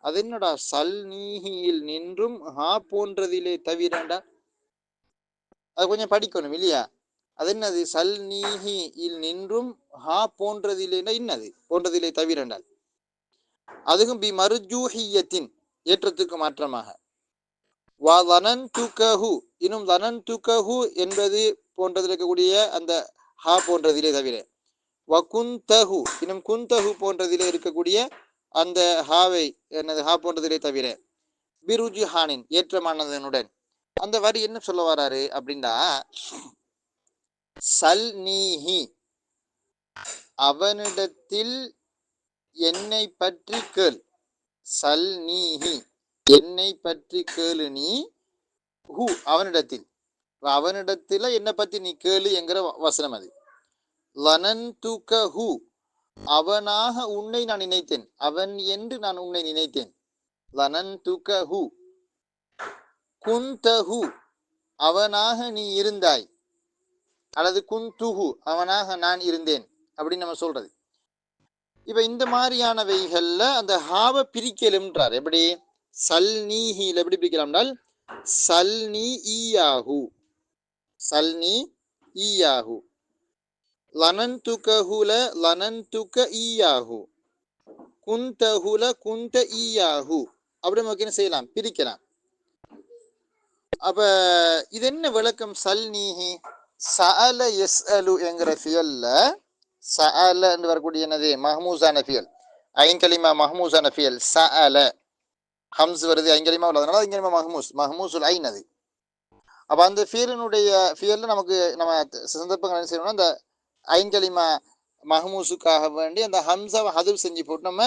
அது என்னடா சல்னீஹியில் நின்றும் ஹா போன்றதிலே தவிரண்டா, அது கொஞ்சம் படிக்கணும் இல்லையா. அது என்னது சல்னீஹியில் நின்றும் ஹா போன்றதிலே என்னது போன்றதிலே தவிரண்டால், அதுவும் பி மருஜூஹியத்தின் ஏற்றத்துக்கு மாற்றமாக. வா லனன்துகஹு, இன்னும் லனன்துகஹு என்பது போன்றதில் இருக்கக்கூடிய அந்த ஹா போன்றதிலே தவிர. வ குந்தஹு, இன்னும் குந்தஹு போன்றதிலே இருக்கக்கூடிய அந்த ஹாவை என்னது ஹா போன்றதிலே தவிர. பிருஜுஹானின் ஏற்றமானதனுடன். அந்த வரி என்ன சொல்ல வராரு அப்படின்னா, சல்நீஹி அவனிடத்தில் என்னை பற்றி கேள், சல்நீஹி என்னை பற்றி கேளு நீ, ஹூ அவனிடத்தில், அவனிடத்துல என்னை பத்தி நீ கேளு என்கிற வசனம் அது. லனன்துகஹு அவனாக உன்னை நான் நினைத்தேன், அவன் என்று நான் உன்னை நினைத்தேன். லனன்துகஹு குந்தஹு அவனாக நீ இருந்தாய், அல்லது குந்துஹு அவனாக நான் இருந்தேன் அப்படின்னு நம்ம சொல்றது. இப்ப இந்த மாதிரியானவைகள்ல அந்த ஹாவை பிரிக்கலும்ன்றார். எப்படி சல்நீஹில எப்படி பிரிக்கலாம் என்றால், சல்னி ஈயாஹு, சல்னி ஈயாஹு, லனன்துகஹுல லனன்துக ஈயாஹு, குந்தஹுல குந்த ஈயாஹு, அப்படி நமக்கு என்ன செய்யலாம், பிரிக்கலாம். அப்ப இது என்ன விளக்கம் சல்நீஹி? சஅல யஸ்அலு என்கிற ஃபியல்ல சஅல என்று வரக்கூடிய என்னது மஹ்மூஸான ஃபியல், ஐங்கலிமா மஹ்மூஸான ஃபியல். சஅல ஹம்ஸ் வருது ஐங்கலிமா உள்ளதுனால ஐங்கலிமா மஹ்மூஸ், மஹ்மூஸுல் ஐன் அது. அப்ப அந்த ஃபியல்ல நமக்கு நம்ம சந்தர்ப்பங்கள் என்ன செய்யணும்னா, அந்த ஐங்கலிமா மஹ்மூஸுக்காக வேண்டி அந்த ஹம்ஸாவை ஹதுப் செஞ்சு போட்டு நம்ம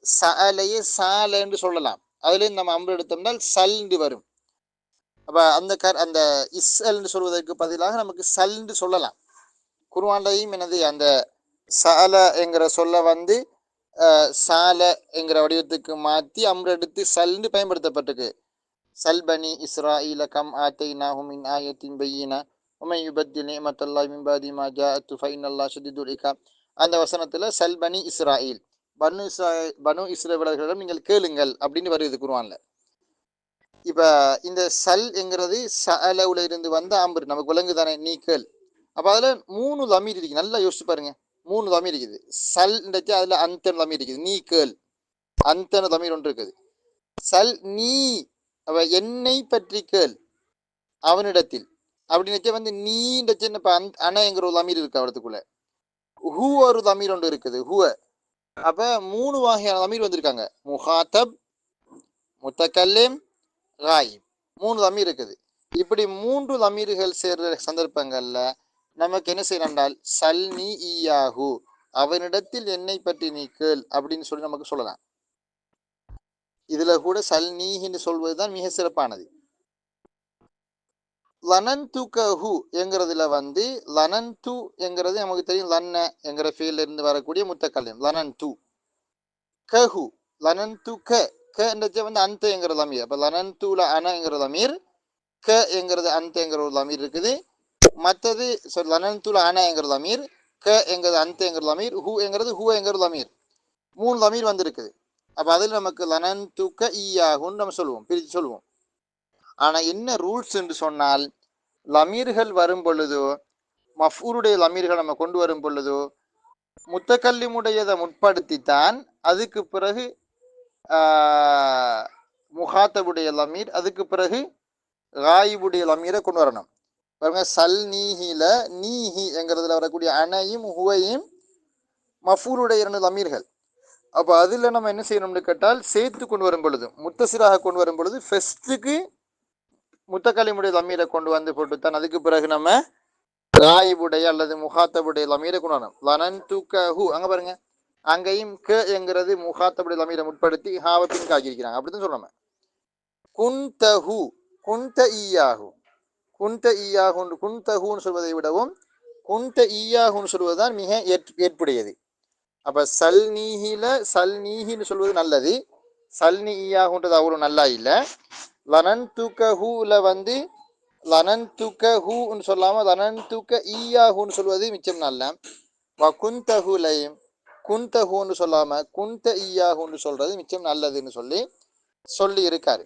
சஅலையே சால என்று சொல்லலாம். அதுலேருந்து நம்ம அம்பு எடுத்தோம்னால் சல்ண்டு வரும். அப்ப அந்த இஸ்அல்னு சொல்வதற்கு பதிலாக நமக்கு சல்ண்டு சொல்லலாம். குர்ஆன்லையும் என்னது அந்த சஅல என்கிற சொல்ல வந்து சால என்கிற வடிவத்துக்கு மாற்றி அம்ரு எடுத்து சல்ண்டு பயன்படுத்தப்பட்டிருக்கு. சல்பனி இஸ்ராஈல கம் ஆத்தைனாஹும் மின் ஆயத்தின் பையினா உமை யுபத்தில் நிஅமத்தல்லாஹி மின் பாதி மா ஜாஅத்து ஃபைனல்லாஹ் ஷதீதுல் இகாப். அந்த வசனத்துல சல்பனி இஸ்ராயில், பனு இஸ்ரவேலர்களிடம் நீங்கள் கேளுங்கள் அப்படின்னு வருது குர்ஆன்ல. இப்ப இந்த சல் என்கிறது சஅலவுல இருந்து வந்த அம்பர் நமக்கு விலங்கு தானே, நீ கேள். அப்ப அதுல 3 லமீர் இருக்கு, நல்லா யோசிச்சு பாருங்க. 3 லமீர் இருக்குது. சல் அதுல அந்த லமீர் இருக்குது, நீ கேள், அந்த லமீர் ஒன்று இருக்குது. சல் நீ அவ என்னை பற்றி கேள் அவனிடத்தில் அப்படின்னு வந்து நீண்ட அணைங்கிற ஒரு லமீர் இருக்கு அவடத்துக்குள்ள. ஹூ ஒரு லமீர் ஒன்று இருக்குது, ஹூவ. அப்ப 3 வகையான லமீர் வந்திருக்காங்க, முஹாத்தப், முத்தகல்லிம், காயிப். 3 லமீர் இருக்குது. இப்படி 3 லமீர்கள் சேர்ற சந்தர்ப்பங்கள்ல நமக்கு என்ன செய்யறால் சல்னி ஈயாஹு அவனிடத்தில் என்னை பற்றி நீ கேள் அப்படின்னு சொல்லி நமக்கு சொல்லலாம். இதுல கூட சல்னீஹின்னு சொல்வதுதான் மிக சிறப்பானது. லனன்துகஹு என்கிறதுல வந்து லனன்து என்கிறது நமக்கு தெரியும், லன்ன என்கிற ஃபீல்ட்ல இருந்து வரக்கூடிய முத்தக்கல்லிம் லனன்து. கஹு லனன்து கன்றதை வந்து அந்த என்கிற லமீர். அப்ப லனன்துல அன என்கிற லமீர், க என்கிறது அந்த என்கிற ஒரு லமீர் இருக்குது. மற்றது லனன்துல அன என்கிற லமீர், க என்கிறது அந்த என்கிற லமீர், ஹூ என்கிறது ஹூ என்கிற லமீர். 3 லமீர் வந்திருக்குது. அப்ப அதில் நமக்கு லனன்துக ஈயாகுன்னு நம்ம சொல்லுவோம், பிரித்து சொல்லுவோம். ஆனா என்ன ரூல்ஸ் என்று சொன்னால், லமீர்கள் வரும் பொழுதோ மஃபூலுடைய லமீர்கள் நம்ம கொண்டு வரும் பொழுதோ முத்தக்கல்லிமுடையதை முற்படுத்தித்தான் அதுக்கு பிறகு முஹாத்தபுடைய லமீர், அதுக்கு பிறகு காயிபுடைய லமீரை கொண்டு வரணும். பாருங்க, சல் நீஹில நீஹி என்கிறதுல வரக்கூடிய அனையும் ஹுவையும் மஃபூலுடைய 2 லமீர்கள். அப்போ அதில் நம்ம என்ன செய்யணும்னு கேட்டால், சேர்த்து கொண்டு வரும் பொழுது முத்தசிராக கொண்டு வரும் பொழுது ஃபெஸ்ட்டுக்கு முத்தக்கல்லிமுடைய லமீரை கொண்டு வந்து போட்டுத்தான் அதுக்கு பிறகு நம்ம காயிபுடைய அல்லது முகாத்தபுடைய லமீரை கொண்டாடணும். லனன்துகஹு அங்க பாருங்க, அங்கேயும் க என்கிறது முகாத்தபுடைய லமீரை முற்படுத்தி ஹாவ பின் காக்கியிருக்கிறாங்க. அப்படித்தான் சொல்றோம். குன்தஹு குன்த ஈயாஹு குன்த ஈயாஹு குன்தஹுன்னு சொல்வதை விடவும் குன்த ஈயாஹுன்னு சொல்வதுதான் மிக ஏற்புடையது. அப்ப சல் நீஹில சல் நீஹின்னு சொல்வது நல்லது, சல்னி ஈயாகுன்றது அவ்வளவு நல்லா இல்லை. லனன் துக்கஹூல வந்து லனன் துக்கஹூன்னு சொல்லாம லனன் துக்க ஈயாகுன்னு சொல்வது மிச்சம் நல்ல. குந்தஹூலையும் குந்தஹூன்னு சொல்லாம குந்த ஈயாகுன்னு சொல்றது மிச்சம் நல்லதுன்னு சொல்லி இருக்காரு.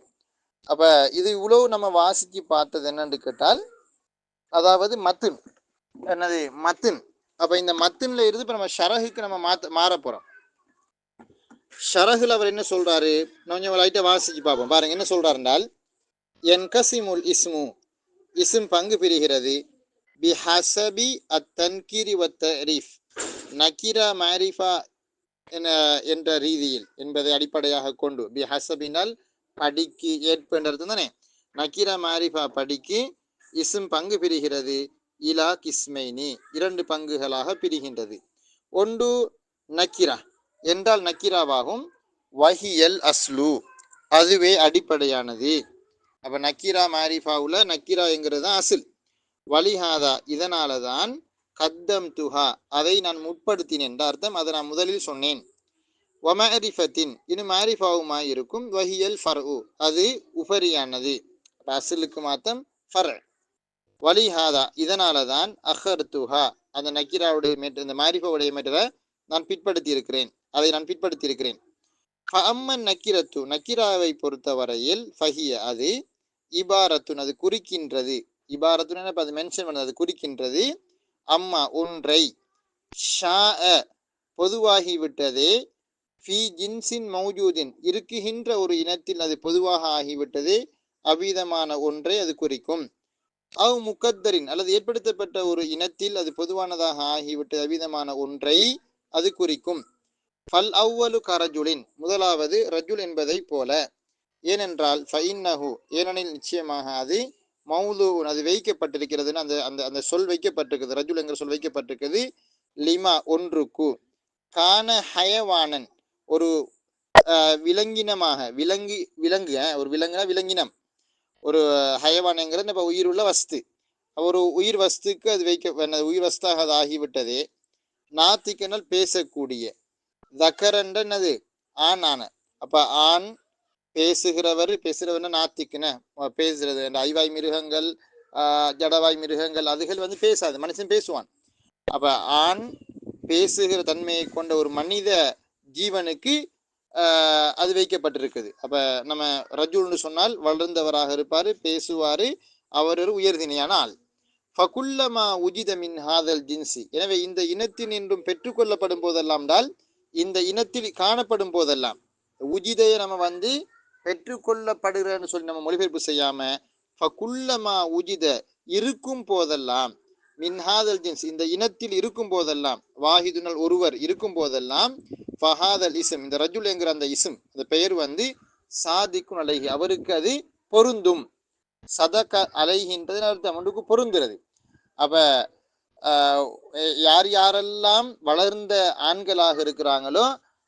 அப்ப இது இவ்வளவு நம்ம வாசிச்சு பார்த்தது என்னன்னு கேட்டால், அதாவது மத்துன் என்னது மத்துன். அப்ப இந்த மத்துன்ல இருந்து இப்ப நம்ம ஷரஹுக்கு நம்ம மாற போறோம். ஷரஹுல் அவர் என்ன சொல்றாரு, கொஞ்சம் லைட்டா வாசிச்சு பார்ப்போம். பாருங்க என்ன சொல்றாரு என்றால், என்கசிமுல் இஸ்மு இஸ்ம் பங்கு பிரிகிறது பிஹசபி அத்தன்கிரி வத்தரீஃப் நக்கிரா மாரிஃபா என்ற ரீதியில் என்பதை அடிப்படையாக கொண்டு, பிஹசபினால் படிக்கு ஏற்பென்றது தானே, நக்கிரா மாரிஃபா படிக்கு இஸ்ம் பங்கு பிரிகிறது இலா கிஸ்மைனி இரண்டு பங்குகளாக பிரிகின்றது. ஒன்று நக்கிரா என்றால் நக்கிராவாகும், வஹியல் அஸ்லு அதுவே அடிப்படையானது. அப்ப நக்கிரா மாரிஃபாவுல நக்கிரா என்கிறது தான் அசில். வலிஹாதா இதனால தான் கத்தம் துஹா அதை நான் முற்படுத்தினேன் என்ற அர்த்தம். அதை நான் முதலில் சொன்னேன். வமரிஃபத்தின் இன்னும் மாரிஃபாவுமாய் இருக்கும், வஹியல் ஃபர்உ அது உபரியானது. அசிலுக்கு மாத்தம் ஃபர். வலிஹாதா இதனால தான் அஹர் துஹா அந்த நக்கிராவுடைய மேற்று இந்த மாரிஃபாவுடைய மேற்ற நான் பிற்படுத்தி இருக்கிறேன், அதை நான் பிற்படுத்தி இருக்கிறேன். அம்மன் நக்கிரத்து நக்கிராவை பொறுத்தவரையில் ஃபஹிய அது இபாரத்துன் அது குறிக்கின்றது. இபாரத்துன்னு அது மென்ஷன் பண்ணது, அது குறிக்கின்றது. அம்மா ஒன்றை ஷா பொதுவாகிவிட்டதே ஃபி ஜின்சின் மௌஜூதின் இருக்குகின்ற ஒரு இனத்தில் அது பொதுவாக ஆகிவிட்டது, அவ்விதமான ஒன்றை அது குறிக்கும். அவ் முக்கத்தரின் அல்லது ஏற்படுத்தப்பட்ட ஒரு இனத்தில் அது பொதுவானதாக ஆகிவிட்டது, அவ்விதமான ஒன்றை அது குறிக்கும். ஃபல் அவ்வலு கரஜுலின் முதலாவது ரஜுல் என்பதை போல. ஏனென்றால் ஃபைன்னஹு ஏனெனில் நிச்சயமாக அது மௌது அது வைக்கப்பட்டிருக்கிறதுன்னு அந்த அந்த அந்த சொல் வைக்கப்பட்டிருக்கிறது, ரஜுல் என்கிற சொல் வைக்கப்பட்டிருக்கிறது லிமா ஒன்றுக்கு, கான ஹயவானன் ஒரு விலங்கினமாக விலங்கு ஒரு விலங்குனா விலங்கினம், ஒரு ஹயவானங்கிறது நம்ம உயிருள்ள வஸ்து, ஒரு உயிர் வஸ்துக்கு அது உயிர் வஸ்தாக அது ஆகிவிட்டதே. நாத்திக்கனால் பேசக்கூடிய, தக்கரன்றது ஆண் ஆன, அப்ப ஆண் பேசுகிறவர்னா நாத்திக்குன பேசுறது. அந்த ஐவாய் மிருகங்கள் ஜடவாய் மிருகங்கள் அதுகள் வந்து பேசாது, மனுஷன் பேசுவான். அப்ப ஆண் பேசுகிற தன்மையை கொண்ட ஒரு மனித ஜீவனுக்கு அது வைக்கப்பட்டிருக்குது. அப்ப நம்ம ரஜுல்னு சொன்னால் வளர்ந்தவராக இருப்பாரு, பேசுவாரு, அவர் ஒரு உயர்தினையான ஆள். ஃபகுல்லமா உஜித மின் ஹாதல் ஜின்சி எனவே இந்த இனத்தின் என்றும் பெற்றுக்கொள்ளப்படும் போதெல்லாம் டால் இந்த இனத்தில் காணப்படும் போதெல்லாம் உஜிதையை நம்ம வந்து பெற்றுக்கொள்ளப்படுகிறன்னு சொல்லி நம்ம மொழிபெயர்ப்பு செய்யாம ஃபகுல்லமா உஜித இருக்கும் போதெல்லாம் மின்ஹாதல் ஜின்ஸ் இந்த இனத்தில் இருக்கும் போதெல்லாம் வாஹிதுனல் ஒருவர் இருக்கும் போதெல்லாம் ஃபஹாதல் இஸ்ம் இந்த ரஜுல் என்கிற அந்த இஸ்ம் அந்த பெயர் வந்து சாதிக்கும் அலைஹி அவருக்கு அது பொருந்தும். சதக அலைகின்றது அர்த்தம் ஒன்றுக்கு பொருந்துறது. அப்ப யார் யாரெல்லாம் வளர்ந்த ஆண்களாக இருக்கிறாங்களோ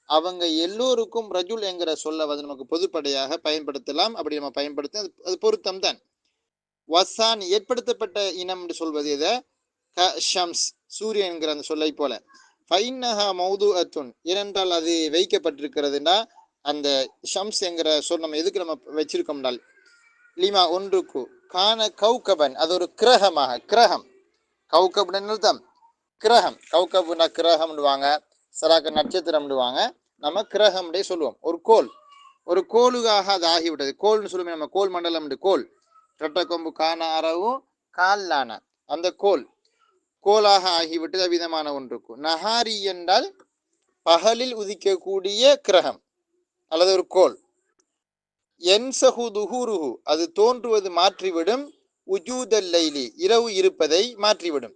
அவங்க எல்லோருக்கும் ரஜுல் என்கிற சொல்ல வந்து நமக்கு பொதுப்படையாக பயன்படுத்தலாம். அப்படி நம்ம பயன்படுத்த அது பொருத்தம் தான். வசான் ஏற்படுத்தப்பட்ட இனம் என்று சொல்வது இதை க ஷம்ஸ் சூரியன் என்கிற அந்த சொல்லை போல. ஃபைன்னஹா மௌது அத்துன் ஏனென்றால் அது வைக்கப்பட்டிருக்கிறதுனா அந்த ஷம்ஸ் என்கிற சொல் நம்ம எதுக்கு நம்ம வச்சிருக்கோம்னால் லிமா ஒன்றுக்கு கான கௌகபன் அது ஒரு கிரகமாக கிரகம் கௌகப்னு அர்த்தம் கிரகம் கௌகப்னா கிரகம்னுவாங்க, சராக்க நட்சத்திரம்னுவாங்க, நம்ம கிரகம்டே சொல்லுவோம். ஒரு கோளுக்காக அது ஆகிவிட்டது. கோல்னு சொல்லுவோம் நம்ம கோல் மண்டலம் கோல் ரெட்டக்கொம்பு காண அரவும் கால்லான அந்த கோலாக ஆகிவிட்டது விதமான ஒன்றுக்கு. நஹாரி என்றால் பகலில் உதிக்கக்கூடிய கிரகம் அல்லது ஒரு கோல். என்சஹு துஹூருஹு அது தோன்றுவது மாற்றிவிடும், உஜூதல் லைலி இரவு இருப்பதை மாற்றிவிடும்.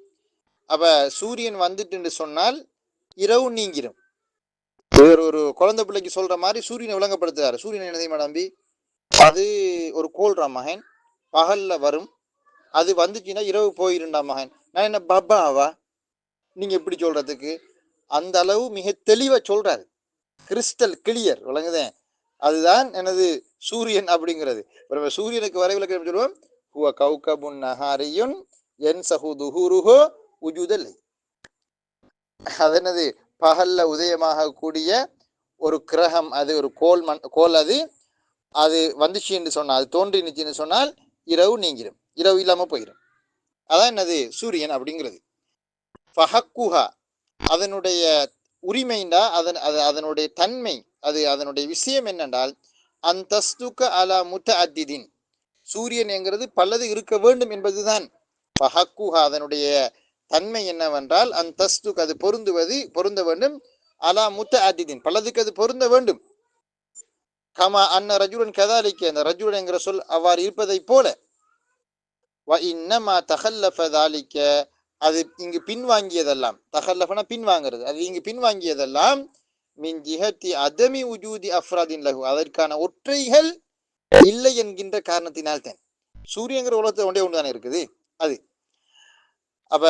அப்ப சூரியன் வந்துட்டு சொன்னால் இரவு நீங்கிடும். ஒரு குழந்தை பிள்ளைக்கு சொல்ற மாதிரி சூரியனை விளங்கப்படுத்துறாரு. சூரியன் என்னதையுமா நம்பி அது ஒரு கோல்றா மகன், பகல்ல வரும், அது வந்துச்சுன்னா இரவு போயிருண்டா மகன், நான் என்ன பாபாவா நீங்க எப்படி சொல்றதுக்கு? அந்த அளவு மிக தெளிவா சொல்றாரு. கிறிஸ்டல் கிளியர் விளங்குதே. அதுதான் எனது சூரியன் அப்படிங்கிறது. இப்ப சூரியனுக்கு வரைவிலக்கணம் எப்படி சொல்லுவோம்? ஹுவ கௌகபுன் நஹாரியுன் யன்சஹு துஹூருஹு உஜூதல் லைல். அது என்னது? பகல்ல உதயமாக கூடிய ஒரு கிரகம், அது ஒரு கோல் அது. அது வந்துச்சு என்று சொன்னால், அது தோன்றினுச்சுன்னு சொன்னால் இரவு நீங்கிடும், இரவு இல்லாம போயிடும். அதான் என்னது? சூரியன் அப்படிங்கிறது. ஃபஹக்குஹா, அதனுடைய உரிமைண்டா அதனுடைய தன்மை, அது அதனுடைய விஷயம் என்னென்றால் அந்தஸ்துக்க அலா முத்தஅத்திதின், சூரியன் என்கிறது பலது இருக்க வேண்டும் என்பதுதான். ஃபஹக்குஹா, அதனுடைய தன்மை என்னவென்றால் அந்தஸ்துக்கு, அது பொருந்த வேண்டும். அலா முத்தஅத்திதின், பலதுக்கு அது பொருந்த வேண்டும். கமா அன்ன ரஜுலன் கதாலிக்க, அந்த ரஜுலன் என்கிற சொல் அவ்வாறு இருப்பதை போல. வ இன்னமா தகல்லஃப தாலிக்க, அது இங்கு பின்வாங்கியதெல்லாம், தகல்லஃபனா பின்வாங்கிறது, அது இங்கு பின்வாங்கியதெல்லாம் மின் ஜிஹத்தி அதமி உஜூதி அஃப்ராதின் லஹு, அதற்கான ஒற்றைகள் இல்லை என்கின்ற காரணத்தினால் தான். சூரியங்கிற உலகத்தை ஒன்றே ஒன்று தானே இருக்குது அது. அப்ப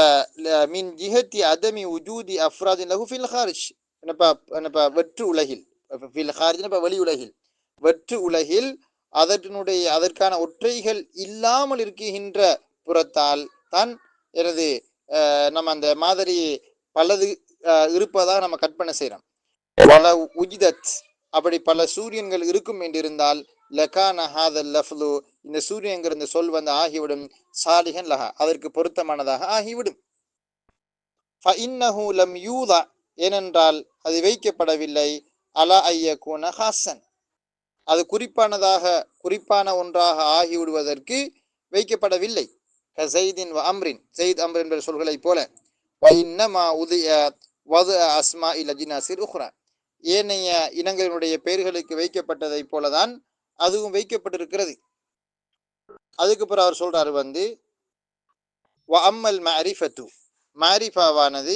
மின் ஜிஹத்தி அதமி உஜூதி அஃப்ராதின் லஹு ஃபில் ஹாரிஜ், என்னப்பா வெற்று உலகில், ஃபில் ஹாரிஜ் வெளி உலகில், வெற்று உலகில் அதற்கான ஒற்றைகள் இல்லாமல் இருக்கின்ற புறத்தால் தான் எனது நம்ம அந்த மாதிரி பலது இருப்பதாக நம்ம கற்பனை செய்யறோம். பல உஜிதத், அப்படி பல சூரியன்கள் இருக்கும் என்றிருந்தால் லகான ஹாதல் லஃப்லு, இந்த சூரியன்கிற இந்த சொல் வந்து ஆகிவிடும் சாலிஹன் லஹா, அதற்கு பொருத்தமானதாக ஆகிவிடும். ஃபஇன்னஹு லம் யூதா, ஏனென்றால் அது வைக்கப்படவில்லை. அலா ஐயகூன ஹாசன், அது குறிப்பான ஒன்றாக ஆகிவிடுவதற்கு வைக்கப்படவில்லை. கஸைதின் வ அம்ரின், ஜெயித் அம்ர் என்ற சொல்களை போல. இன்னமா உதய வது அஸ்மா இல் அஜினாசிர் உஹ்ரா, ஏனைய இனங்களினுடைய பெயர்களுக்கு வைக்கப்பட்டதை போலதான் அதுவும் வைக்கப்பட்டிருக்கிறது. அதுக்கு பிறகு அவர் சொல்றாரு வந்து வ அம்மல் மஅரிஃபத்து, மஅரிஃபாவானது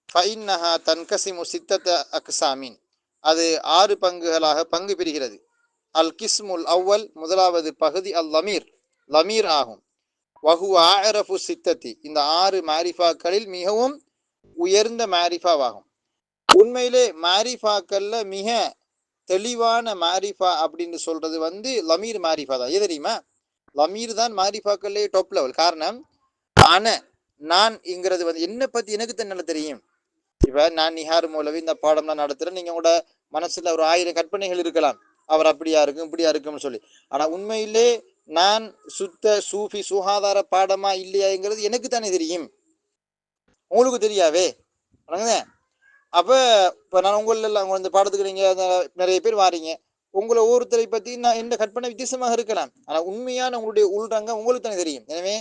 ஃபஇன்னஹா தன்கசிமு சித்தத அக்ஸாமின், அது 6 பங்குகளாக பங்கு பெறுகிறது. அல் கிஸ்முல் அவ்வல், முதலாவது பகுதி அல் லமீர், லமீர் ஆகும். வஹுவ அஅரஃபு சித்தத்தி, இந்த 6 மாரிஃபாக்களில் மிகவும் உயர்ந்த மாரிஃபாவாகும். உண்மையிலே மாரிஃபாக்கள்ல மிக தெளிவான மாரிஃபா அப்படின்னு சொல்றது வந்து லமீர் மாரிஃபா தான். எது தெரியுமா? லமீர் தான் மாரிஃபாக்கள்லேயே டாப் லெவல். காரணம், நான் இங்கிறது வந்து என்னை பத்தி எனக்கு தான் நல்லா தெரியும். இப்ப நான் நிஹார் மௌலவி இந்த பாடம்லாம் நடத்துறேன், நீங்க கூட மனசுல ஒரு 1000 கற்பனைகள் இருக்கலாம், அவர் அப்படியா இருக்கும் இப்படியா இருக்கும்னு சொல்லி. ஆனா உண்மையிலே நான் சுத்த சூஃபி சுகாதார பாடமா இல்லையாங்கிறது எனக்கு தானே தெரியும், உங்களுக்கு தெரியாவே. அப்ப இப்ப நான் உங்களெல்லாம் இந்த பாடத்துக்கு நீங்க நிறைய பேர் வாரீங்க, உங்களை ஒவ்வொருத்தரை பத்தி நான் என்ன கற்பனை வித்தியாசமாக இருக்கலாம், ஆனா உண்மையான உங்களுடைய உள்ரங்க உங்களுக்கு தானே தெரியும். எனவே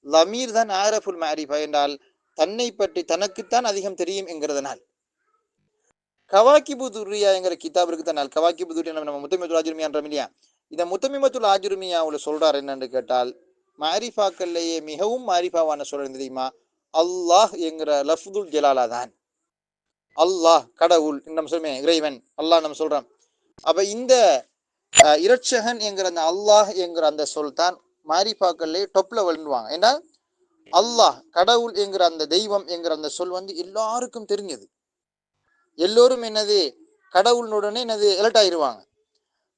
லமீர் தான் ஆரஃபுல் மாரிஃபா என்றால் தன்னை பற்றி தனக்குத்தான் அதிகம் தெரியும் என்கிறதுனால். கவாக்கிபு துர்ரியா என்கிற கிதாப் இருக்குதான், கவாக்கிபு துர்ரியா நம்ம முத்தமிமத்துல் ஆஜுருமியான்றோம் இல்லையா, இந்த முத்தமிமத்துல் ஆஜுருமியாவுல சொல்றாரு என்னன்னு கேட்டால், மாரிஃபாக்கள்லேயே மிகவும் மாரிஃபாவான சொல்றது தெரியுமா? அல்லாஹ் என்கிற லஃப்துல் ஜலாலா தான். அல்லாஹ் கடவுள், நம்ம சொல்லுமே இறைவன் அல்லாஹ் நம்ம சொல்றோம். அப்ப இந்த இரட்சகன் என்கிற அந்த அல்லாஹ் என்கிற அந்த சொல் தான் மாரிஃபாக்கள்லேயே டொப்ல விழுந்துவாங்க. ஏன்னா அல்லாஹ் கடவுள் என்கிற அந்த தெய்வம் என்கிற அந்த சொல் வந்து எல்லாருக்கும் தெரிஞ்சது. எல்லோரும் என்னது கடவுளுடனே என்னது எலர்ட் ஆயிடுவாங்க.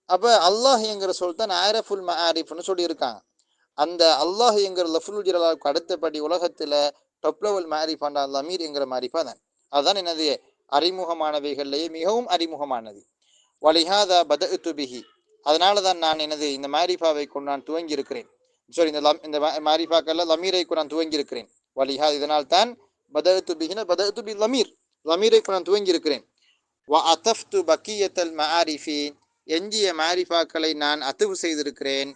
அப்ப அல்லாஹ் என்கிற சொல் தான் ஆரஃபுல் மஆரிஃப்னு சொல்லி இருக்காங்க. அந்த அல்லாஹ் என்கிற லஃபுல் ஜலாலுக்கு அடுத்தபடி உலகத்துல டாப் லெவல் மாரிஃபா லமீர் என்கிற மாரிஃபா தான். அதுதான் என்னது அறிமுகமானவைகள்லேயே மிகவும் அறிமுகமானது. வலிஹாதா பதஅத்து பிஹி, அதனாலதான் நான் எனது இந்த மாரிஃபாவை கொண்டு நான் துவங்கி இருக்கிறேன். சாரி, இந்த மாரிஃபாக்கள்ல லமீரை கொண்டு நான் துவங்கி இருக்கிறேன். வலிஹா, இதனால் தான் பதஅத்து பிஹின பதஅத்து பி லமீர், லமீரை கொண்டு நான் துவங்கி இருக்கிறேன். வ அதஃப்து பக்கியத்தல் மஆரிஃபி, எஞ்சிய மாரிஃபாக்களை நான் அத்துவு செய்திருக்கிறேன்.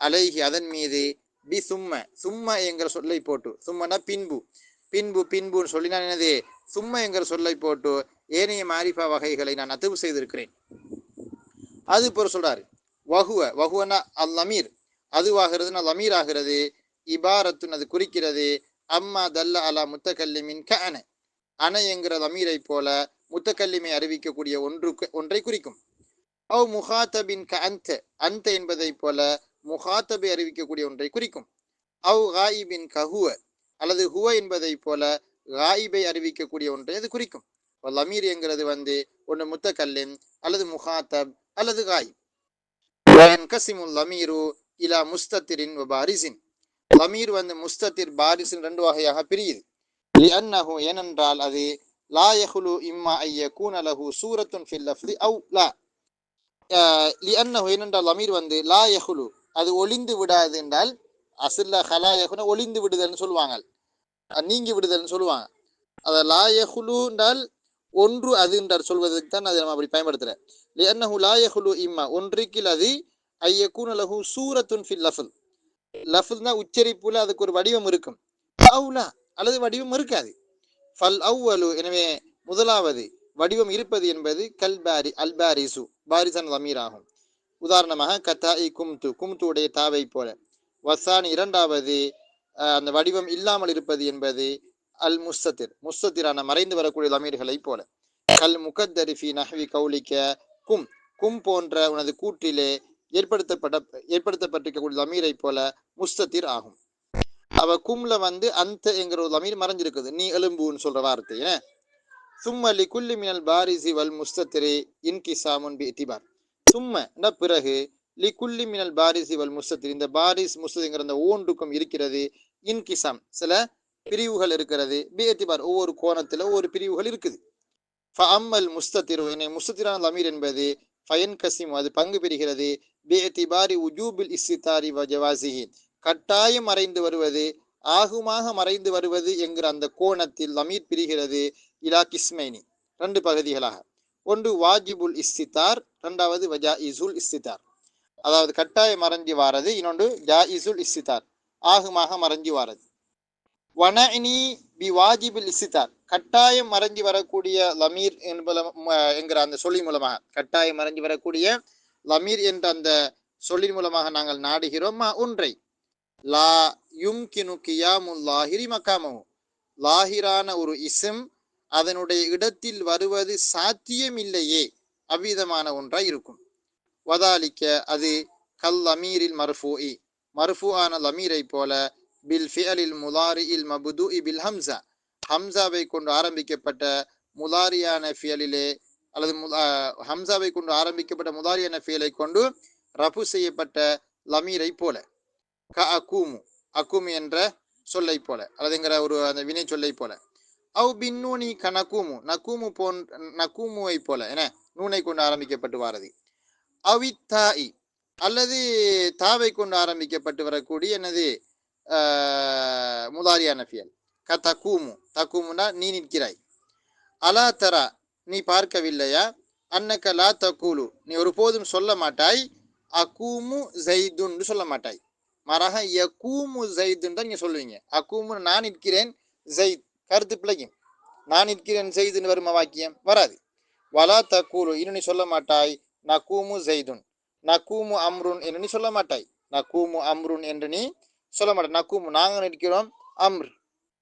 அலைஹி, அதன் மீது, பி சும்ம என்கிற சொல்லை போட்டு, சும்மனா பின்புன்னு சொல்லி நான் என்னது சும்ம என்கிற சொல்லை போட்டு ஏனைய மாரிஃபா வகைகளை நான் அத்துவு செய்திருக்கிறேன். அது இப்போ சொல்றாரு வஹுவனா அல் லமீர், அதுவாகிறதுனா லமீர் ஆகிறது. இபாரத்துன், அது குறிக்கிறது. அம்மா தல்ல அலா முத்தகல்லிமின் கஅன, அன என்கிற லமீரை போல முத்தகல்லிமை அறிவிக்கக்கூடிய ஒன்றை குறிக்கும். அவ் முஹாத்தபின் கஅந்த, அந்த என்பதை போல முஹாத்தபை அறிவிக்கக்கூடிய ஒன்றை குறிக்கும். அவ் காயிபின் கஹுவ, அல்லது ஹுவ என்பதை போல காயிபை அறிவிக்கக்கூடிய ஒன்றை அது குறிக்கும். லமீர் என்கிறது ஒன்று முத்தகல்லிம் அல்லது முஹாத்தப் அல்லது காயிப். கசிமுல் லமீரு இலா முஸ்தத்திரின் பாரிசின். லமீர் முஸ்தத்திர் பாரிசின் ரெண்டு வகையாக பிரியுது. லிஅன்னஹு ஏனென்றால் அது லா யஹ்லு இம்மா ஐய கூனலஹு சூரத்துன் ஃபில் லஃப்தி அவ் லா. லிஅன்னஹு ஏனென்றால் லமீர் லா யஹ்லு அது ஒளிந்து விடாது என்றால் அஸ்ல ஹலா யஹ்னு ஒளிந்து விடுதல்னு சொல்லுவாங்க, நீங்கி விடுதல்னு சொல்லுவாங்க. அதை லா யஹ்லு என்றால் ஒன்று அது என்றால் சொல்வதற்கு தான் அதை நம்ம அப்படி பயன்படுத்துறேன். லிஅன்னஹு லா யஹ்லு இம்மா ஒன்றிக்கில் அது ஐய கூனலஹு சூரத்துன் ஃபில் லஃப்ல். லஃப்ல்னா உச்சரிப்புல அதுக்கு ஒரு வடிவம் இருக்கும். அவுலா அல்லது வடிவம் இருக்காது. ஃபல் அவ்வலு எனவே முதலாவது வடிவம் இருப்பது என்பது கல்பாரி அல்பாரிசு பாரிசன் லமீர் ஆகும். உதாரணமாக கத்தாஇ கும்து கும்துடைய தாவை போல. வசான் இரண்டாவது அந்த வடிவம் இல்லாமல் இருப்பது என்பது அல் முஸ்தத்திர் முஸ்தத்திரான மறைந்து வரக்கூடிய லமீர்களை போல. கல் முகத்தரிஃபி நஹ்வி கௌலிக்க கும் கும் போன்ற உனது கூற்றிலே ஏற்படுத்தப்பட்டிருக்கக்கூடிய லமீரை போல முஸ்தத்திர் ஆகும். அவ கும்ல அந்த என்கிற ஒரு லமீர் மறைஞ்சிருக்குது, நீ எலும்புன்னு சொல்ற வார்த்தை. சும்ம லி குல்லி மினல் பாரிசி வல் முஸ்தத்திரி இன்கிசாமுன் பி இத்திபார். சும்ம பிறகு லி குல்லி மினல் பாரிசி வல் முஸ்தத்திரி இந்த பாரிஸ் முஸ்தத்திங்கிற அந்த ஒவ்வொன்றுக்கும் இருக்கிறது இன்கிசாம் சில பிரிவுகள் இருக்கிறது. பி இத்திபார் ஒவ்வொரு கோணத்துல ஒவ்வொரு பிரிவுகள் இருக்குது. ஃபஅம்மல் முஸ்தத்திரு முஸ்தத்திரான லமீர் என்பது ஃபயன் கசிம் அது பங்கு பெறுகிறது. பி இத்திபாரி உஜூபில் இஸ்திதாரி வ ஜவாசிஹி கட்டாயம் மறைந்து வருவது ஆகுமாக மறைந்து வருவது என்கிற அந்த கோணத்தில் லமீர் பிரிகிறது. இலா கிஸ்மைனி ரெண்டு பகுதிகளாக. ஒன்று வாஜிபுல் இஸ்திதார், இரண்டாவது வஜாஇசுல் இஸ்திதார். அதாவது கட்டாயம் மறைஞ்சி வாரது, இன்னொன்று ஜாஇசுல் இஸ்திதார் ஆகுமாக மறைஞ்சி வாரது. வனஇனி பி வாஜிபுல் இஸ்திதார் கட்டாயம் மறைஞ்சி வரக்கூடிய லமீர் என்கிற அந்த சொல்லின் மூலமாக கட்டாயம் மறைஞ்சி வரக்கூடிய லமீர் என்ற அந்த சொல்லின் மூலமாக நாங்கள் நாடுகிறோம் ஒன்றை லா யும்கினு கியாமுல் லாஹிரி மகாமஹு லாஹிரான ஒரு இஸ்ம் அதனுடைய இடத்தில் வருவது சாத்தியமில்லையே அவ்விதமான ஒன்றாய் இருக்கும். வதாலிக்க அது கல் லமீரில் மர்ஃபூஇ மர்ஃபூஆன லமீரை போல பில் ஃபிஅலில் முலாரிஇல் மப்தூஇ பில் ஹம்ஸா ஹம்சாவை கொண்டு ஆரம்பிக்கப்பட்ட முலாரியான ஃபியலிலே அல்லது ஹம்சாவை கொண்டு ஆரம்பிக்கப்பட்ட முலாரியான ஃபியலை கொண்டு ரஃபு செய்யப்பட்ட லமீரை போல. க அகூமு அகூமு என்ற சொல்லை போல அல்லதுங்கிற ஒரு அந்த வினை சொல்லை போல. அவ் பின்னூனி க நகூமு நகூமு நகூமுவை போல என நூனை கொண்டு ஆரம்பிக்கப்பட்டு வாரது. அவித்தாஇ அல்லது தாவை கொண்டு ஆரம்பிக்கப்பட்டு வரக்கூடிய என்னது முதாரியான ஃபியல். க தகூமு தகூமுனா நீ நிற்கிறாய். அலா தரா நீ பார்க்கவில்லையா, அன்னக்க லா தகூலு நீ ஒருபோதும் சொல்ல மாட்டாய், அகூமு ஜைதுன்னு சொல்ல மாட்டாய். மாறாக யகூமு ஜைதுன்னு தான் நீங்க சொல்லுவீங்க. அகூமு நான் நிற்கிறேன், ஜைத் கருத்து பிழைக்கும். நான் நிற்கிறேன் ஜெய்துன்னு வருமா வாக்கியம் வராது. வலா தகூலு இன்னும் நீ சொல்ல மாட்டாய் நகூமு ஜெய்துன் நகூமு அம்ருன் என்று நீ சொல்ல மாட்டாய். நகூமு அம்ருன் என்று நீ சொல்ல மாட்டாய். நகூமு நாங்கள் நிற்கிறோம், அம்ர்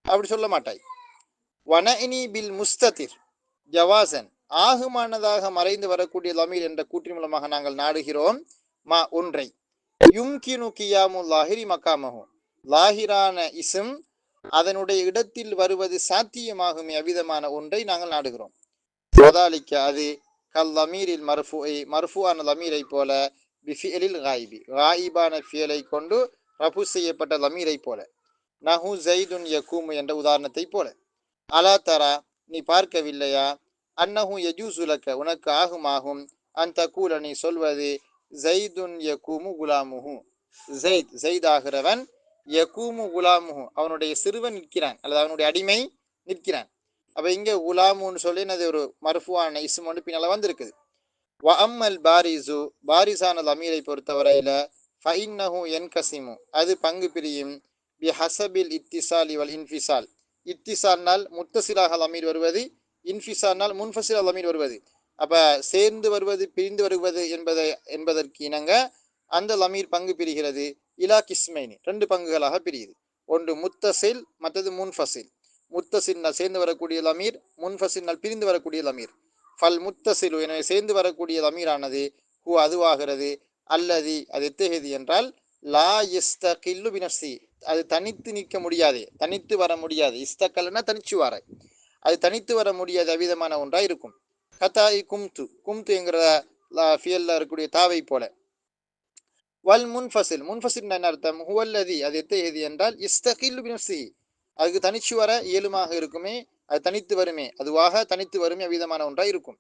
அப்படி சொல்ல மாட்டாய். வனஇனி பில் முஸ்ததிர் ஜவாசன் ஆகுமானதாக மறைந்து வரக்கூடிய லமீர் என்ற கூற்றின் மூலமாக நாங்கள் நாடுகிறோம் மா ஒன்றை. யும்கினு கியாமு லாஹிரி மகாமஹு லாஹிரான இஸ்ம் அதனுடைய இடத்தில் வருவது சாத்தியமாகும் அவ்விதமான ஒன்றை நாங்கள் நாடுகிறோம். வதாலிக்க அது கல் லமீரில் மர்ஃபூஇ மர்ஃபூஆன லமீரை போல பிஃபிஅலில் காயிபி காயிபான ஃபியலை கொண்டு ரஃபு செய்யப்பட்ட லமீரை போல. நஹு ஜைதுன் யகூமு என்ற உதாரணத்தை போல. அலா தரா நீ பார்க்கவில்லையா, அன்னஹு யஜூசுலக்க உனக்கு ஆகுமாகும், அந்த கூல நீ சொல்வது ஜைதுன் யகூமு குலாமுஹு ஜைத் ஜைதாகிறவன் யகூமு குலாமுஹு அவனுடைய சிறுவன் நிற்கிறான் அல்லது அவனுடைய அடிமை நிற்கிறான். அப்ப இங்க குலாமுன்னு சொல்லி அது ஒரு மர்ஃபூஆன இஸ்ம் ஒன்று பின்னால வந்திருக்குது. வ அம்மல் பாரிசு பாரிசான லமீரை பொறுத்தவரையில ஃபஇன்னஹு யன்கசிமு அது பங்கு பிரியும் பி ஹசபில் இத்திசாலி வல் இன்ஃபிசால். இத்திசால்னால் முத்தசிலாக லமீர் வருவது, இன்ஃபிசால்னால் முன்ஃபசிலா லமீர் வருவது. அப்ப சேர்ந்து வருவது பிரிந்து வருவது என்பதற்கு இணங்க அந்த லமீர் பங்கு பிரிகிறது. இலா கிஸ்மைனி ரெண்டு பங்குகளாக பிரியுது. ஒன்று முத்தசில், மற்றது முன்ஃபசில். முத்தசில்னால் சேர்ந்து வரக்கூடிய லமீர், முன்ஃபசில்னால் பிரிந்து வரக்கூடிய லமீர். ஃபல் முத்தசிலு எனவே சேர்ந்து வரக்கூடிய லமீரானது ஹூ அதுவாகிறது. அல்லது அது எத்தகையது என்றால் லா யஸ்தகில்லு பினஃப்ஸி அது தனித்து நிற்க முடியாது, தனித்து வர முடியாது. இஸ்தக்கல்னா தனிச்சு வர, அது தனித்து வர முடியாத அவிதமான ஒன்றாக இருக்கும். கதாயி கும்து, கும்து என்கிற ஃபியல்ல இருக்கக்கூடிய தாவை போல. வல் முன்ஃபசில், முன்ஃபசில் என்ன அர்த்தம்? ஹுவல்லதி, அது எது என்றால் இஸ்தகில் பினஃப்ஸி, அதுக்கு தனிச்சு வர இயலுமாக இருக்குமே, அது தனித்து வருமே, அதுவாக தனித்து வருமே அவ்விதமான ஒன்றாக இருக்கும்.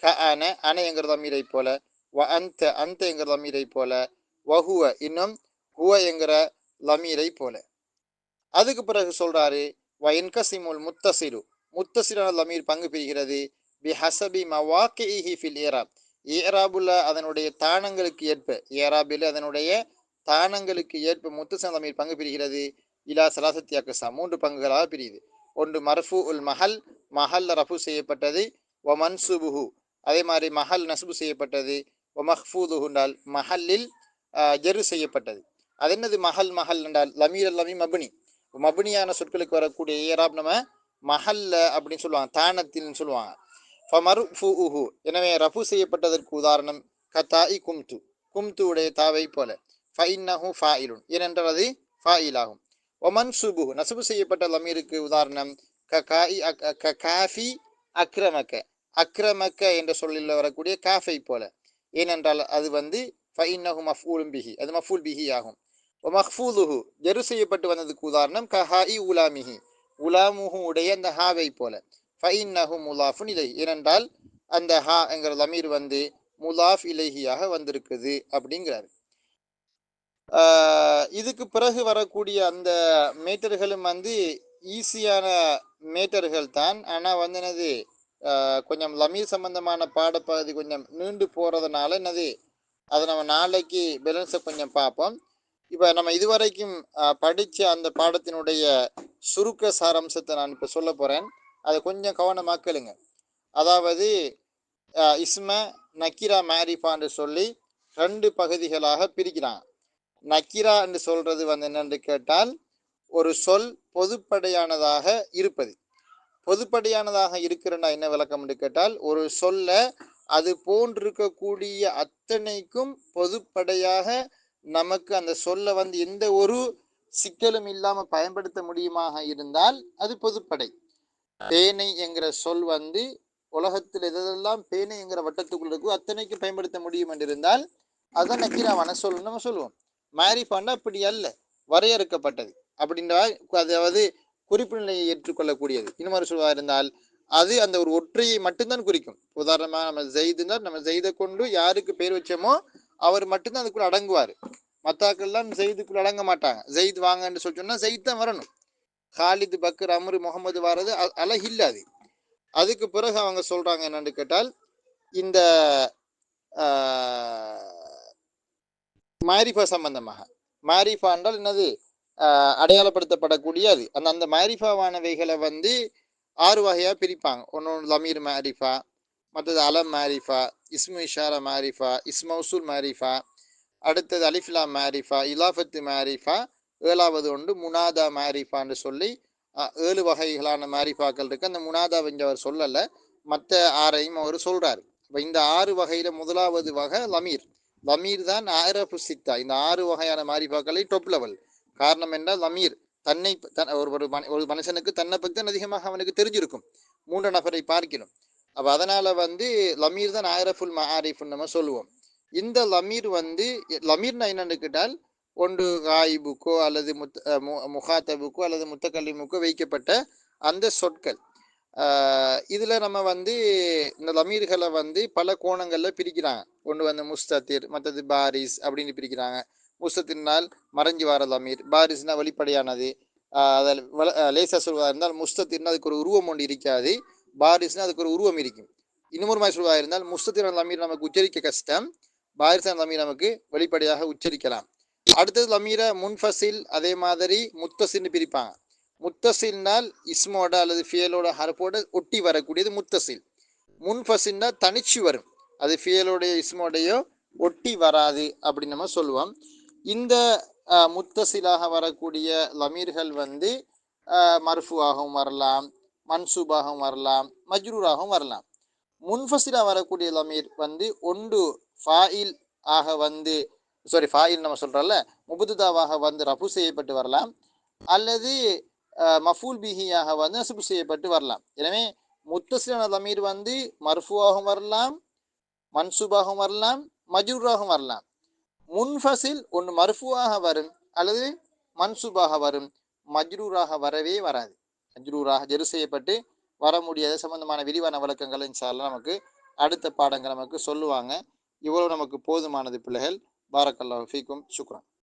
க அன, அன என்கிற தமீரை போல, வ அந்த, அந்த என்கிற தமீரை போல, வஹுவ இன்னும் ஹுவ என்கிற லமீரை போல. அதுக்கு பிறகு சொல்றாரு வ இன்கசிமுல் முத்தசிலு, முத்தசிலான லமீர் பங்கு பெறுகிறது பி ஹசபி மவாக்கிஹி ஃபில் ஏராப், ஏராபுல அதனுடைய தானங்களுக்கு ஏற்ப, ஏராபில் அதனுடைய தானங்களுக்கு ஏற்ப முத்தசில லமீர் பங்கு பெறுகிறது. இலா சலாசத்தி அக்கசா, மூன்று பங்குகளாக பிரியுது. ஒன்று மர்ஃபு உல் மஹல், மஹல்ல ரஃபு செய்யப்பட்டது. ஒ மன்சுபுஹு, அதே மாதிரி மஹல் நசுபு செய்யப்பட்டது. ஒ மஹ்ஃபூதுஹு என்றால் மஹல்லில் ஜெரு செய்யப்பட்டது. அது என்னது மஹல்? மஹல் என்றால் லமீர் அல்லமி மபுனி, மபுனியான சொற்களுக்கு வரக்கூடிய ஏராப் நம்ம மஹல்ல அப்படின்னு சொல்லுவாங்க, தானத்தில் சொல்லுவாங்க. ஃபமர்ஃபூஉஹு, எனவே ரஃபு செய்யப்பட்டதற்கு உதாரணம் கதாஇ கும்து, கும்து உடைய தாவை போல. ஃபஇன்னஹு ஃபாயிலுன், ஏனென்றால் அது ஃபாயிலாகும். ஒமன்சுபுஹு, நசுபு செய்யப்பட்ட லமீருக்கு உதாரணம் காஃபி அக்ரமக்க, அக்ரமக்க என்ற சொல்லில் வரக்கூடிய காஃபை போல, ஏனென்றால் அது ஃபஇன்னஹு மஃபூலும் பிஹி, அது மஃபூல் பிஹி ஆகும். மஹ்ஃபூதுஹு, ஜெரு செய்யப்பட்டு வந்ததுக்கு உதாரணம் கஹாஇ உலாமிஹி, உலாமுஹு உடைய அந்த ஹாவை போல. ஃபஇன்னஹு முலாஃபுன் இலைஹி, ஏனென்றால் அந்த ஹா என்கிற லமீர் முலாஃப் இலைஹியாக வந்திருக்குது அப்படிங்கிறார். இதுக்கு பிறகு வரக்கூடிய அந்த மேட்டர்களும் ஈஸியான மேட்டர்கள் தான். ஆனால் என்னது, கொஞ்சம் லமீர் சம்பந்தமான பாடப்பகுதி கொஞ்சம் நீண்டு போகிறதுனால என்னது, அதை நம்ம நாளைக்கு பேலன்ஸை கொஞ்சம் பார்ப்போம். இப்போ நம்ம இதுவரைக்கும் படித்த அந்த பாடத்தினுடைய சுருக்க சாராம்சத்தை நான் இப்போ சொல்ல போகிறேன், அதை கொஞ்சம் கவனமாக கேளுங்க. அதாவது இஸ்ம நக்கீரா மாரிஃபான்னு சொல்லி 2 பகுதிகளாக பிரிக்கிறாங்க. நக்கீரா என்று சொல்றது என்னென்று கேட்டால், ஒரு சொல் பொதுப்படையானதாக இருப்பது. பொதுப்படையானதாக இருக்கிறன்னா என்ன விளக்கம் என்று கேட்டால், ஒரு சொல்ல அது போன்றிருக்கக்கூடிய அத்தனைக்கும் பொதுப்படையாக நமக்கு அந்த சொல்ல எந்த ஒரு சிக்கலும் இல்லாமல் பயன்படுத்த முடியுமாக இருந்தால் அது பொதுப்படை. பேனை என்கிற சொல் உலகத்தில் எதெல்லாம் பேனை என்கிற வட்டத்துக்குள் இருக்கோ அத்தனைக்கும் பயன்படுத்த முடியும் என்று இருந்தால் அதை நக்கீராவான சொல் நம்ம சொல்லுவோம். மாரிஃபான்னா அப்படி அல்ல, வரையறுக்கப்பட்டது அப்படின்றா, அதாவது குறிப்பு நிலையை ஏற்றுக்கொள்ளக்கூடியது. இன்னொரு சொல்வா இருந்தால் அது அந்த ஒரு ஒற்றையை மட்டும்தான் குறிக்கும். உதாரணமாக நம்ம ஜெய்துன்னா, நம்ம ஜெய்தை கொண்டு யாருக்கு பேர் வச்சோமோ அவர் மட்டும்தான் அதுக்குள்ள அடங்குவார். மத்தாக்கள்லாம் ஜெயிதுக்குள்ள அடங்க மாட்டாங்க. ஜெயித் வாங்கன்னு சொல்லி சொன்னா ஜெயித் தான் வரணும். ஹாலித், பக்கர், அம்ரு, முகமது வாரது அழகில்லாது. அதுக்கு பிறகு அவங்க சொல்றாங்க என்னன்னு கேட்டால், இந்த மாரிஃபா சம்பந்தமாக, மாரிஃபா என்றால் என்னது, அடையாளப்படுத்தப்படக்கூடியது. அந்த மாரிஃபாவானவைகளை 6 வகையா பிரிப்பாங்க. ஒன்று லமீர் மாரிஃபா, மற்றது அலம் மாரிஃபா, இஸ்மு இஷாரா மாரிஃபா, இஸ்மௌசூல் மாரிஃபா, அடுத்தது அலிஃப்லா மாரிஃபா, இலாஃபத்து மாரிஃபா, 7வது ஒன்று முனாதா மாரிஃபான்னு சொல்லி 7 வகைகளான மாரிஃபாக்கள் இருக்கு. அந்த முனாதா அவர் சொல்லலை, மற்ற 6ஐயும் அவர் சொல்றாரு. இப்போ இந்த 6 வகையில முதலாவது வகை லமீர். லமீர் தான் ஆயிரஃபு சித்தா. இந்த 6 வகையான மாரிஃபாக்களை டாப் லெவல். காரணம் என்றால் லமீர் தன்னை ஒரு மனுஷனுக்கு தன்னை பற்றி அதிகமாக அவனுக்கு தெரிஞ்சிருக்கும், 3 நபரை பார்க்கணும். அப்போ அதனால லமீர் தான் ஆயிரஃபுல் மஆரிஃப்னு நம்ம சொல்லுவோம். இந்த லமீர் லமீர்னா என்னன்னு கேட்டால், ஒன்று காயிபுக்கோ அல்லது முகாத்தபுக்கோ அல்லது முத்தக்கல்லிமுக்கோ வைக்கப்பட்ட அந்த சொற்கள். இதுல நம்ம இந்த லமீர்களை பல கோணங்கள்ல பிரிக்கிறாங்க. ஒன்று முஸ்தத்திர், மற்றது பாரிஸ் அப்படின்னு பிரிக்கிறாங்க. முஸ்தத்தினால் மறைஞ்சு வர லமீர், பாரிஸ்னா வெளிப்படையானது. அதில் லேசா சொல்வதாக இருந்தால் முஸ்தத்திர்னா அதுக்கு ஒரு உருவம் ஒன்று இருக்காது, பாரிஸ்னா அதுக்கு ஒரு உருவம் இருக்கும். இன்னொரு மாதிரி சொல்வதாக இருந்தால் முஸ்தத்திர் லமீர் நமக்கு உச்சரிக்க கஷ்டம், பாரிசான் லமீர் நமக்கு வெளிப்படையாக உச்சரிக்கலாம். அடுத்தது லமீர முன்ஃபசில், அதே மாதிரி முத்தசில்னு பிரிப்பாங்க. முத்தசில்னால் இஸ்மோட அல்லது ஃபியலோட ஹரப்போட ஒட்டி வரக்கூடியது முத்தசில். முன்ஃபசில்னா தனிச்சு வரும், அது ஃபியலோடைய இஸ்மோடையோ ஒட்டி வராது அப்படின்னு நம்ம சொல்லுவோம். இந்த முத்தசிலாக வரக்கூடிய லமீர்கள் மர்ஃபுவாகவும் வரலாம், மன்சூபாகவும் வரலாம், மஜ்ரூராகவும் வரலாம். முன்ஃபசிலா வரக்கூடிய லமீர் ஒன்று ஃபாயில் ஆக சாரி ஃபாயில் நம்ம சொல்கிறோம்ல, முபுதுதாவாக வந்து ரஃபு செய்யப்பட்டு வரலாம், அல்லது மஃபூல் பிஹியாக வந்து நசுபு செய்யப்பட்டு வரலாம். எனவே முத்தசிலான தமீர் வந்து மர்ஃபுவாகவும் வரலாம், மன்சூபாகவும் வரலாம், மஜ்ரூராகவும் வரலாம். முன்ஃபசில் ஒன்று மர்ஃபுவாக வரும் அல்லது மன்சூபாக வரும், மஜ்ரூராக வரவே வராது. மஜ்ரூராக ஜெரு செய்யப்பட்டு வர முடியாத சம்பந்தமான விரிவான விளக்கங்கள் இன்ஷா அல்லாஹ் நமக்கு அடுத்த பாடங்கள் நமக்கு சொல்லுவாங்க. இவ்வளவு நமக்கு போதுமானது பிள்ளைகள். பாரக்கல்லாஹு ஃபீக்கும். சுக்ரான்.